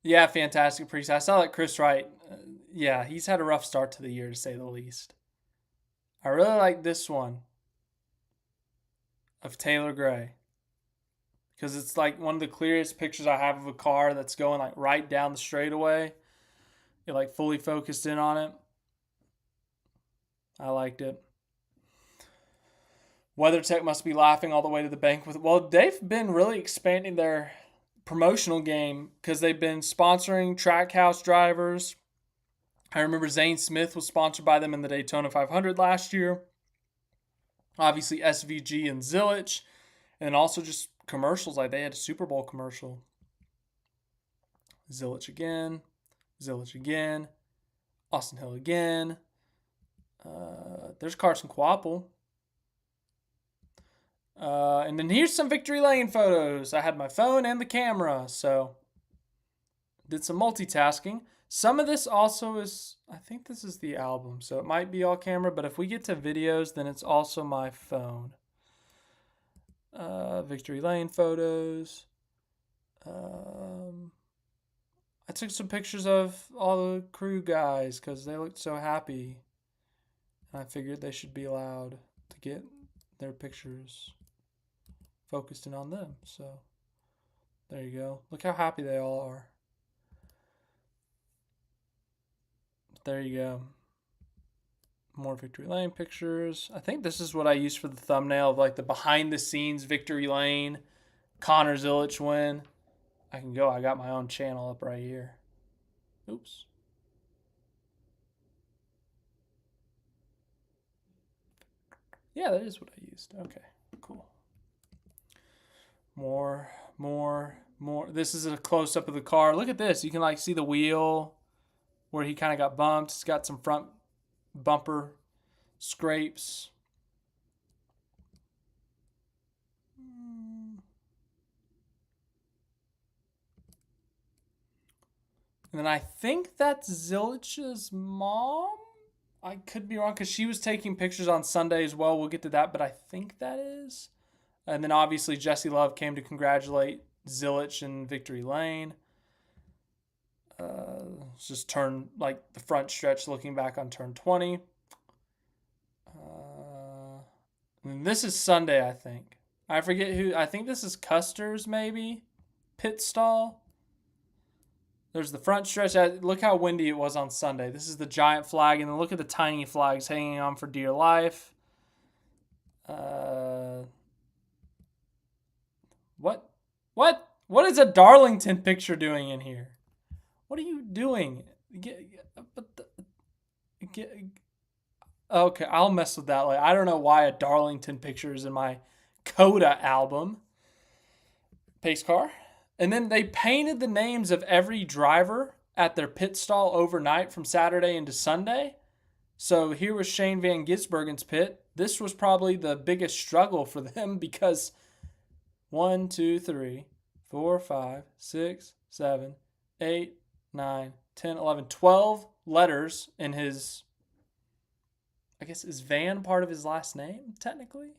Yeah, fantastic Priest. I saw that Chris Wright. Yeah, he's had a rough start to the year, to say the least. I really like this one of Taylor Gray because it's like one of the clearest pictures I have of a car that's going like right down the straightaway. You're like fully focused in on it. I liked it. WeatherTech must be laughing all the way to the bank with it. Well, they've been really expanding their promotional game because they've been sponsoring Trackhouse drivers. I remember Zane Smith was sponsored by them in the Daytona 500 last year. Obviously SVG and Zilisch, and then also just commercials. Like they had a Super Bowl commercial. Zilisch again, Austin Hill again. There's Carson Kvapil. And then here's some Victory Lane photos. I had my phone and the camera, so did some multitasking. Some of this also is, I think this is the album, so it might be all camera, but if we get to videos, then it's also my phone. Victory Lane photos. I took some pictures of all the crew guys because they looked so happy. And I figured they should be allowed to get their pictures focused in on them. So there you go. Look how happy they all are. There you go. More Victory Lane pictures. I think this is what I used for the thumbnail of like the behind the scenes Victory Lane Connor Zilisch win. I can go. I got my own channel up right here. Oops. Yeah, that is what I used. Okay, cool. More. This is a close-up of the car. Look at this. You can like see the wheel where he kind of got bumped. It's got some front bumper scrapes. And then I think that's Zilich's mom. I could be wrong because she was taking pictures on Sunday as well. We'll get to that, but I think that is. And then obviously Jesse Love came to congratulate Zilich in Victory Lane. Just turn like the front stretch looking back on turn 20. And this is Sunday, I think. I forget who. I think this is Custer's maybe. Pit stall. There's the front stretch. Look how windy it was on Sunday. This is the giant flag, and then look at the tiny flags hanging on for dear life. What? What is a Darlington picture doing in here? What are you doing? Okay, I'll mess with that later. I don't know why a Darlington picture is in my COTA album. Pace car. And then they painted the names of every driver at their pit stall overnight from Saturday into Sunday. So here was Shane van Gisbergen's pit. This was probably the biggest struggle for them because 1, 2, 3, 4, 5, 6, 7, 8, 9, 10, 11, 12 letters in his, I guess, is Van part of his last name, technically?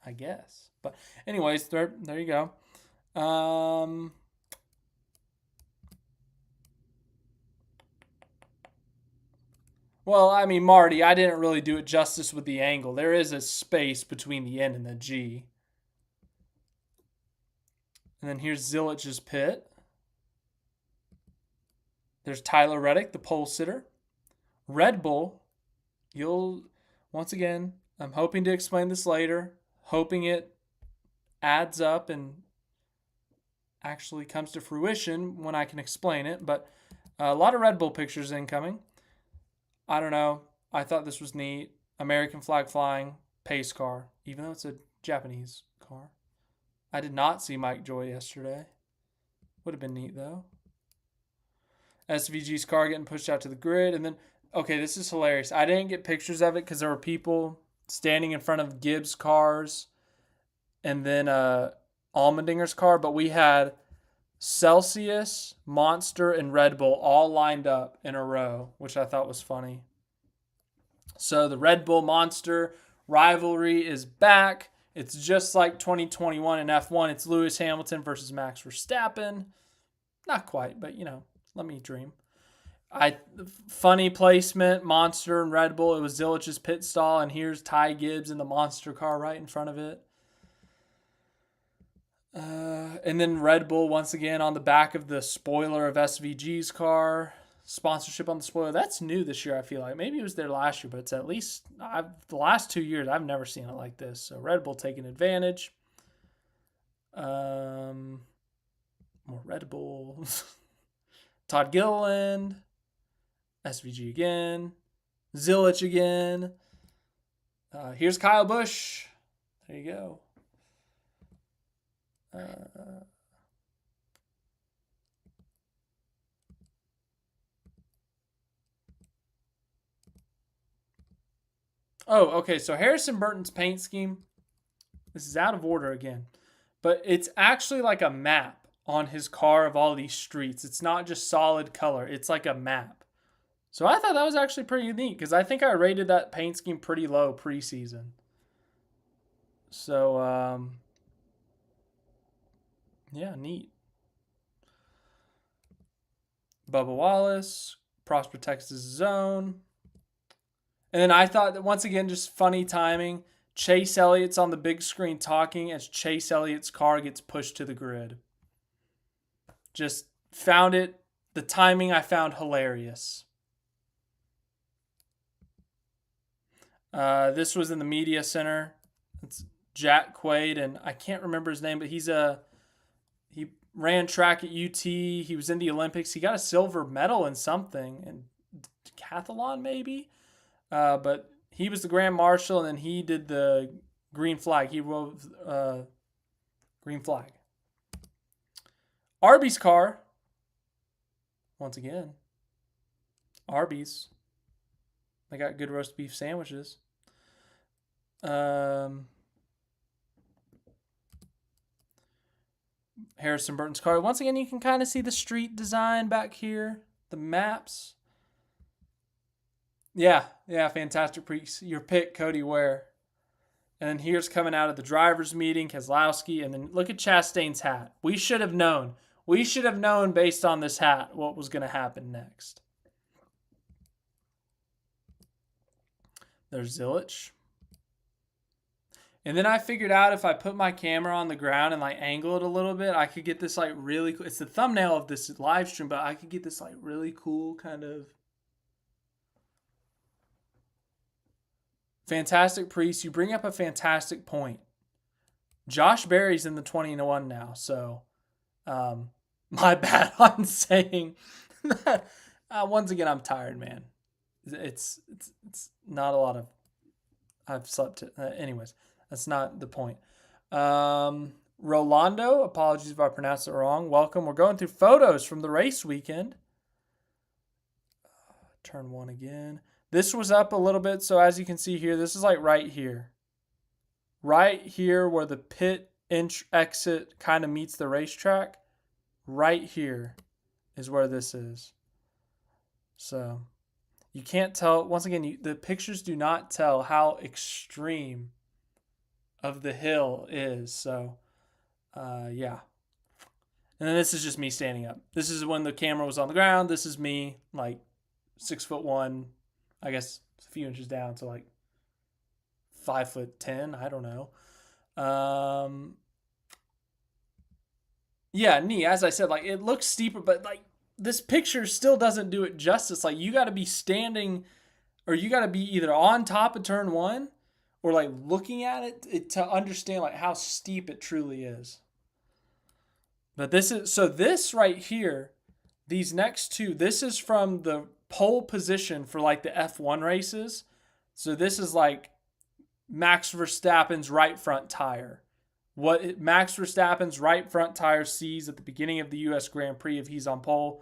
I guess. But anyways, there you go. Well, I mean, Marty, I didn't really do it justice with the angle. There is a space between the N and the G. And then here's Zilich's pit. There's Tyler Reddick, the pole sitter. Red Bull, once again, I'm hoping to explain this later, hoping it adds up and actually comes to fruition when I can explain it. But a lot of Red Bull pictures incoming. I don't know. I thought this was neat. American flag flying pace car, even though it's a Japanese car. I did not see Mike Joy yesterday. Would have been neat, though. SVG's car getting pushed out to the grid. And then, okay, this is hilarious. I didn't get pictures of it because there were people standing in front of Gibbs' cars and then Allmendinger's car. But we had Celsius, Monster, and Red Bull all lined up in a row, which I thought was funny. So the Red Bull Monster rivalry is back. It's just like 2021 in F1. It's Lewis Hamilton versus Max Verstappen. Not quite, but, let me dream. Funny placement, Monster and Red Bull. It was Zilich's pit stall, and here's Ty Gibbs in the Monster car right in front of it. And then Red Bull once again on the back of the spoiler of SVG's car. Sponsorship on the spoiler. That's new this year, I feel like. Maybe it was there last year, but it's at least the last 2 years, I've never seen it like this. So Red Bull taking advantage. More Red Bull. Todd Gilliland. SVG again. Zilich again. Here's Kyle Busch. There you go. Okay. So Harrison Burton's paint scheme. This is out of order again. But it's actually like a map on his car of all these streets. It's not just solid color. It's like a map. So I thought that was actually pretty neat because I think I rated that paint scheme pretty low preseason. So, yeah, neat. Bubba Wallace, Prosper, Texas zone. And then I thought that once again, just funny timing. Chase Elliott's on the big screen talking as Chase Elliott's car gets pushed to the grid. Just found it. The timing I found hilarious. This was in the media center. It's Jack Quaid, and I can't remember his name, but he ran track at UT. He was in the Olympics. He got a silver medal in something, in decathlon maybe. But he was the grand marshal, and then he did the green flag. He rode green flag. Arby's car. Once again. Arby's. They got good roast beef sandwiches. Harrison Burton's car. Once again, you can kind of see the street design back here. The maps. Yeah, fantastic. Your pick, Cody Ware. And then here's coming out of the driver's meeting, Keselowski. And then look at Chastain's hat. We should have known. We should have known based on this hat what was going to happen next. There's Zilisch. And then I figured out if I put my camera on the ground and like angle it a little bit, I could get this like really cool. It's the thumbnail of this live stream, but I could get this like really cool kind of fantastic priest. You bring up a fantastic point. Josh Berry's in the 20-1 now, so my bad on saying that. Once again, I'm tired, man. It's not a lot of. I've slept. Anyways, that's not the point. Rolando, apologies if I pronounced it wrong. Welcome. We're going through photos from the race weekend. Turn 1 again. This was up a little bit, so as you can see here, this is like right here. Right here where the pit exit kind of meets the racetrack. Right here is where this is. So you can't tell. Once again, the pictures do not tell how extreme of the hill is. So, yeah. And then this is just me standing up. This is when the camera was on the ground. This is me, like 6'1", I guess a few inches down to like 5'10". I don't know. Yeah, knee. As I said, like it looks steeper, but like this picture still doesn't do it justice. Like you got to be standing, or you got to be either on top of turn 1, or like looking at it to understand like how steep it truly is. But this right here, these next two, this is from the pole position for like the F1 races. So this is like Max Verstappen's right front tire. What Max Verstappen's right front tire sees at the beginning of the U.S. Grand Prix if he's on pole.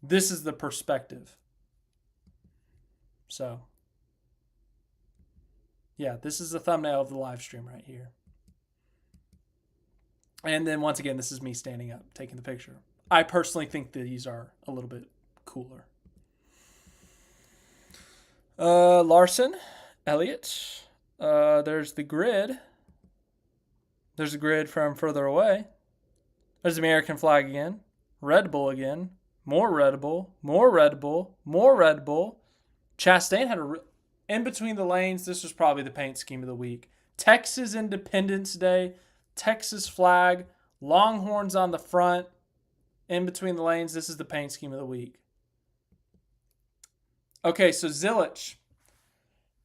This is the perspective. So, yeah, this is the thumbnail of the live stream right here. And then once again, this is me standing up, taking the picture. I personally think that these are a little bit cooler. Larson, Elliott. There's the grid. There's a grid from further away. There's the American flag again. Red Bull again. More Red Bull. More Red Bull. More Red Bull. Chastain had in between the lanes. This was probably the paint scheme of the week. Texas Independence Day. Texas flag. Longhorns on the front. In between the lanes. This is the paint scheme of the week. Okay, so Zilisch.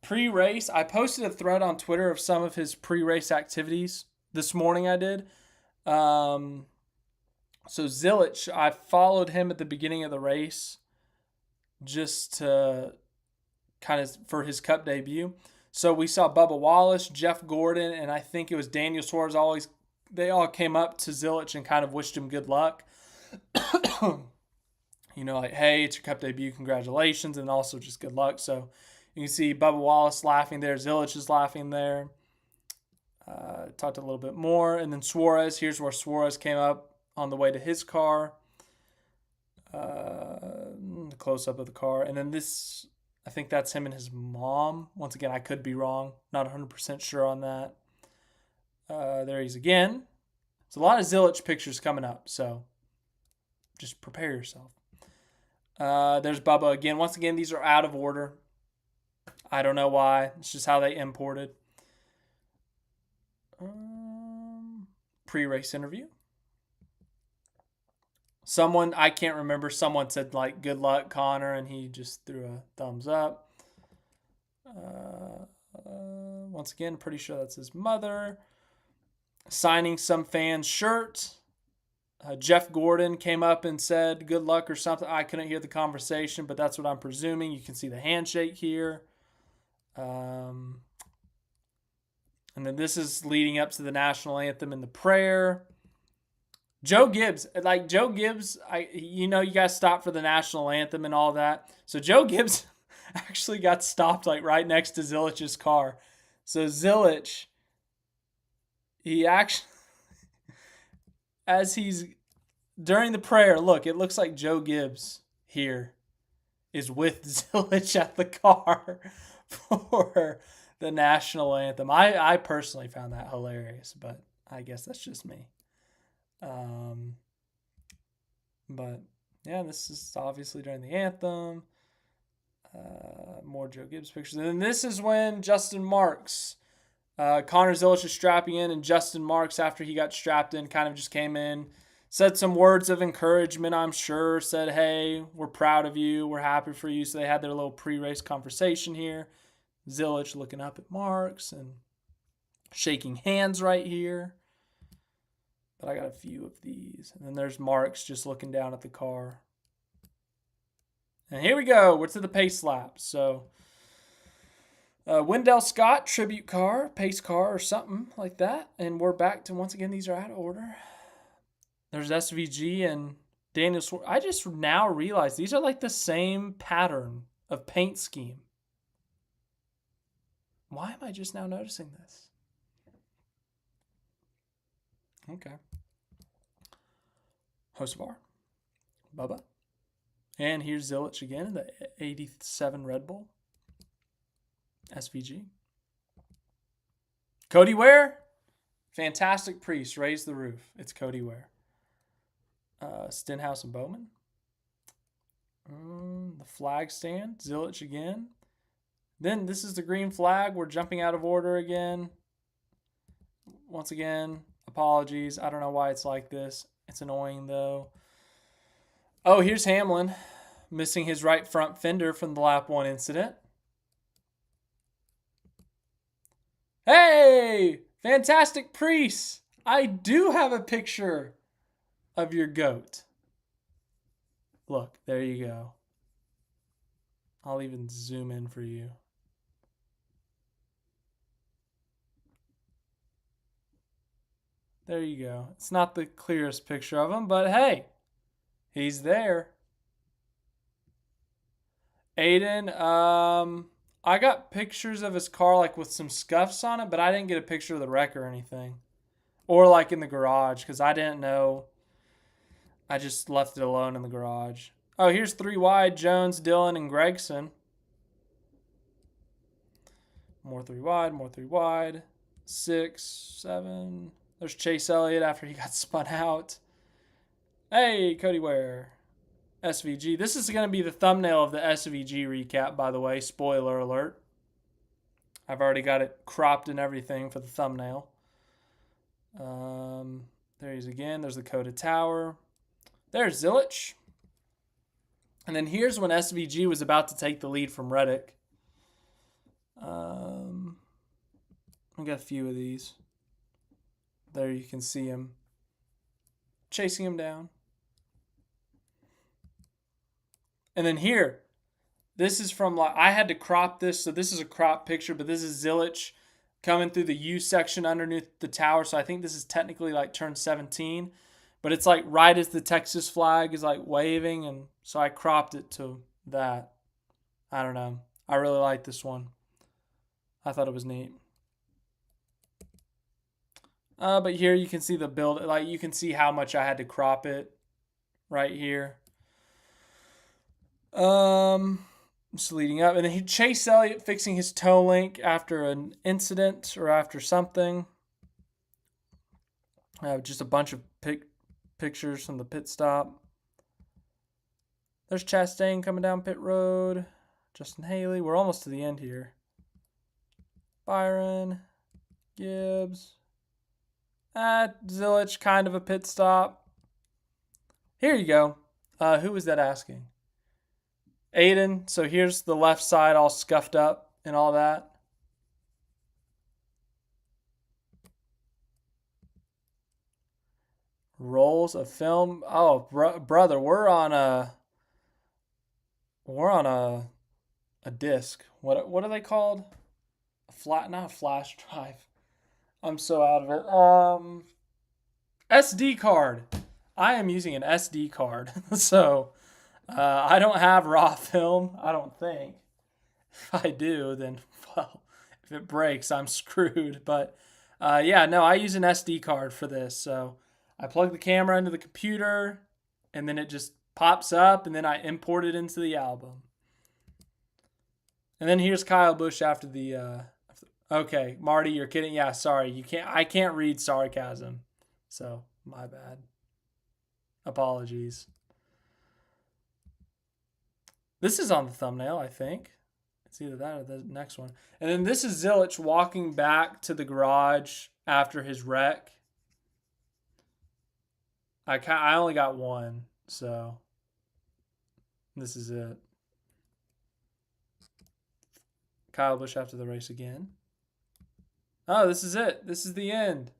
Pre-race. I posted a thread on Twitter of some of his pre-race activities. This morning I did. So Zilisch, I followed him at the beginning of the race just to kind of for his Cup debut. So we saw Bubba Wallace, Jeff Gordon, and I think it was Daniel Suarez. They all came up to Zilisch and kind of wished him good luck. Like, hey, it's your Cup debut, congratulations, and also just good luck. So you can see Bubba Wallace laughing there. Zilisch is laughing there. Talked a little bit more. And then Suarez, here's where Suarez came up on the way to his car. The close-up of the car. And then this, I think that's him and his mom. Once again, I could be wrong. Not 100% sure on that. There he is again. There's a lot of Zilisch pictures coming up, so just prepare yourself. There's Bubba again. Once again, these are out of order. I don't know why. It's just how they imported. Pre-race interview. Someone, I can't remember, someone said like, good luck, Connor, and he just threw a thumbs up. Once again, pretty sure that's his mother. Signing some fan's shirt. Jeff Gordon came up and said good luck or something. I couldn't hear the conversation, but that's what I'm presuming. You can see the handshake here. And then this is leading up to the national anthem and the prayer. Joe Gibbs, you guys stop for the national anthem and all that. So Joe Gibbs, actually got stopped like right next to Zilich's car. So Zilisch, he actually, as he's during the prayer, look, it looks like Joe Gibbs here is with Zilisch at the car for the national anthem. I personally found that hilarious, but I guess that's just me. But yeah, this is obviously during the anthem. More Joe Gibbs pictures. And then this is when Justin Marks, Connor Zilisch is strapping in, and Justin Marks, after he got strapped in, kind of just came in, said some words of encouragement, I'm sure, said, hey, we're proud of you, we're happy for you. So they had their little pre-race conversation here. Zilisch looking up at Marks and shaking hands right here. But I got a few of these. And then there's Marks just looking down at the car. And here we go. We're to the pace lap. So Wendell Scott, tribute car, pace car, or something like that. And we're back to, once again, these are out of order. There's SVG and Daniel Swartz. I just now realize these are like the same pattern of paint scheme. Why am I just now noticing this? Okay. Hocevar, Bubba. And here's Zilisch again in the 87 Red Bull. SVG. Cody Ware. Fantastic Priest. Raise the roof. It's Cody Ware. Stenhouse and Bowman. The flag stand. Zilisch again. Then this is the green flag. We're jumping out of order again. Once again, apologies. I don't know why it's like this. It's annoying though. Oh, here's Hamlin missing his right front fender from the lap 1 incident. Hey, Fantastic Priest. I do have a picture of your goat. Look, there you go. I'll even zoom in for you. There you go. It's not the clearest picture of him, but hey, he's there. Aiden, I got pictures of his car like with some scuffs on it, but I didn't get a picture of the wreck or anything. Or like in the garage, because I didn't know. I just left it alone in the garage. Oh, here's 3 wide, Jones, Dillon, and Gregson. More 3 wide, more 3 wide. 6, 7. There's Chase Elliott after he got spun out. Hey, Cody Ware. SVG. This is going to be the thumbnail of the SVG recap, by the way. Spoiler alert. I've already got it cropped and everything for the thumbnail. There he is again. There's the COTA Tower. There's Zilisch. And then here's when SVG was about to take the lead from Reddick. I got a few of these. There you can see him chasing him down. And then here, this is from, like, I had to crop this, so this is a crop picture, but this is Zilisch coming through the U section underneath the tower. So I think this is technically like turn 17, but it's like right as the Texas flag is like waving, and so I cropped it to that. I don't know. I really like this one. I thought it was neat. But here you can see the build. Like, you can see how much I had to crop it right here. Just leading up. And then Chase Elliott fixing his toe link after an incident or after something. Just a bunch of pictures from the pit stop. There's Chastain coming down pit road. Justin Haley. We're almost to the end here. Byron. Gibbs. Zilisch, kind of a pit stop. Here you go. Who was that asking? Aiden. So here's the left side all scuffed up and all that. Rolls of film. Oh, brother, we're on a disc. What are they called? Not a flash drive. I'm so out of it. SD card. I am using an SD card. So I don't have raw film, I don't think. If I do, then, well, if it breaks, I'm screwed. But yeah, no, I use an SD card for this. So I plug the camera into the computer, and then it just pops up, and then I import it into the album. And then here's Kyle Busch after the. Okay, Marty, you're kidding. Yeah, sorry, you can't. I can't read sarcasm, so my bad. Apologies. This is on the thumbnail, I think. It's either that or the next one. And then this is Zilisch walking back to the garage after his wreck. I only got one, so this is it. Kyle Busch after the race again. Oh, this is it. This is the end.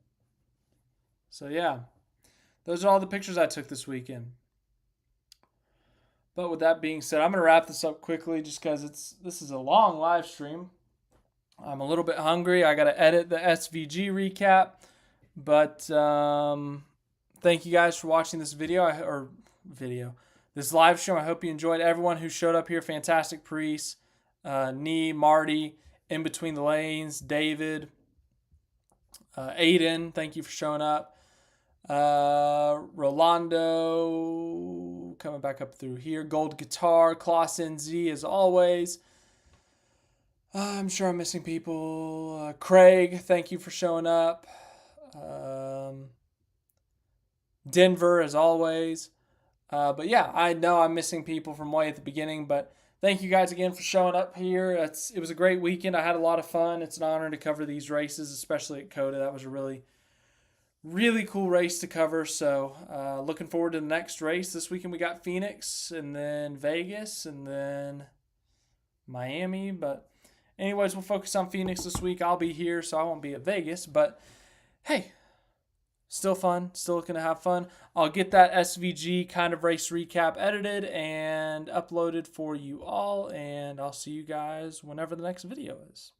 So yeah, those are all the pictures I took this weekend. But with that being said, I'm going to wrap this up quickly just because this is a long live stream. I'm a little bit hungry. I got to edit the SVG recap. But thank you guys for watching this this live stream. I hope you enjoyed. Everyone who showed up here, fantastic. Priest, Nee, Marty, In Between the Lanes, David, Aiden, thank you for showing up. Rolando, coming back up through here. Gold Guitar, Klaus NZ as always. I'm sure I'm missing people. Craig, thank you for showing up. Denver as always. But yeah, I know I'm missing people from way at the beginning, but thank you guys again for showing up here. It was a great weekend. I had a lot of fun. It's an honor to cover these races, especially at COTA. That was a really, really cool race to cover. So looking forward to the next race. This weekend we got Phoenix and then Vegas and then Miami. But anyways, we'll focus on Phoenix this week. I'll be here, so I won't be at Vegas. But hey, still fun. Still looking to have fun. I'll get that SVG kind of race recap edited and uploaded for you all. And I'll see you guys whenever the next video is.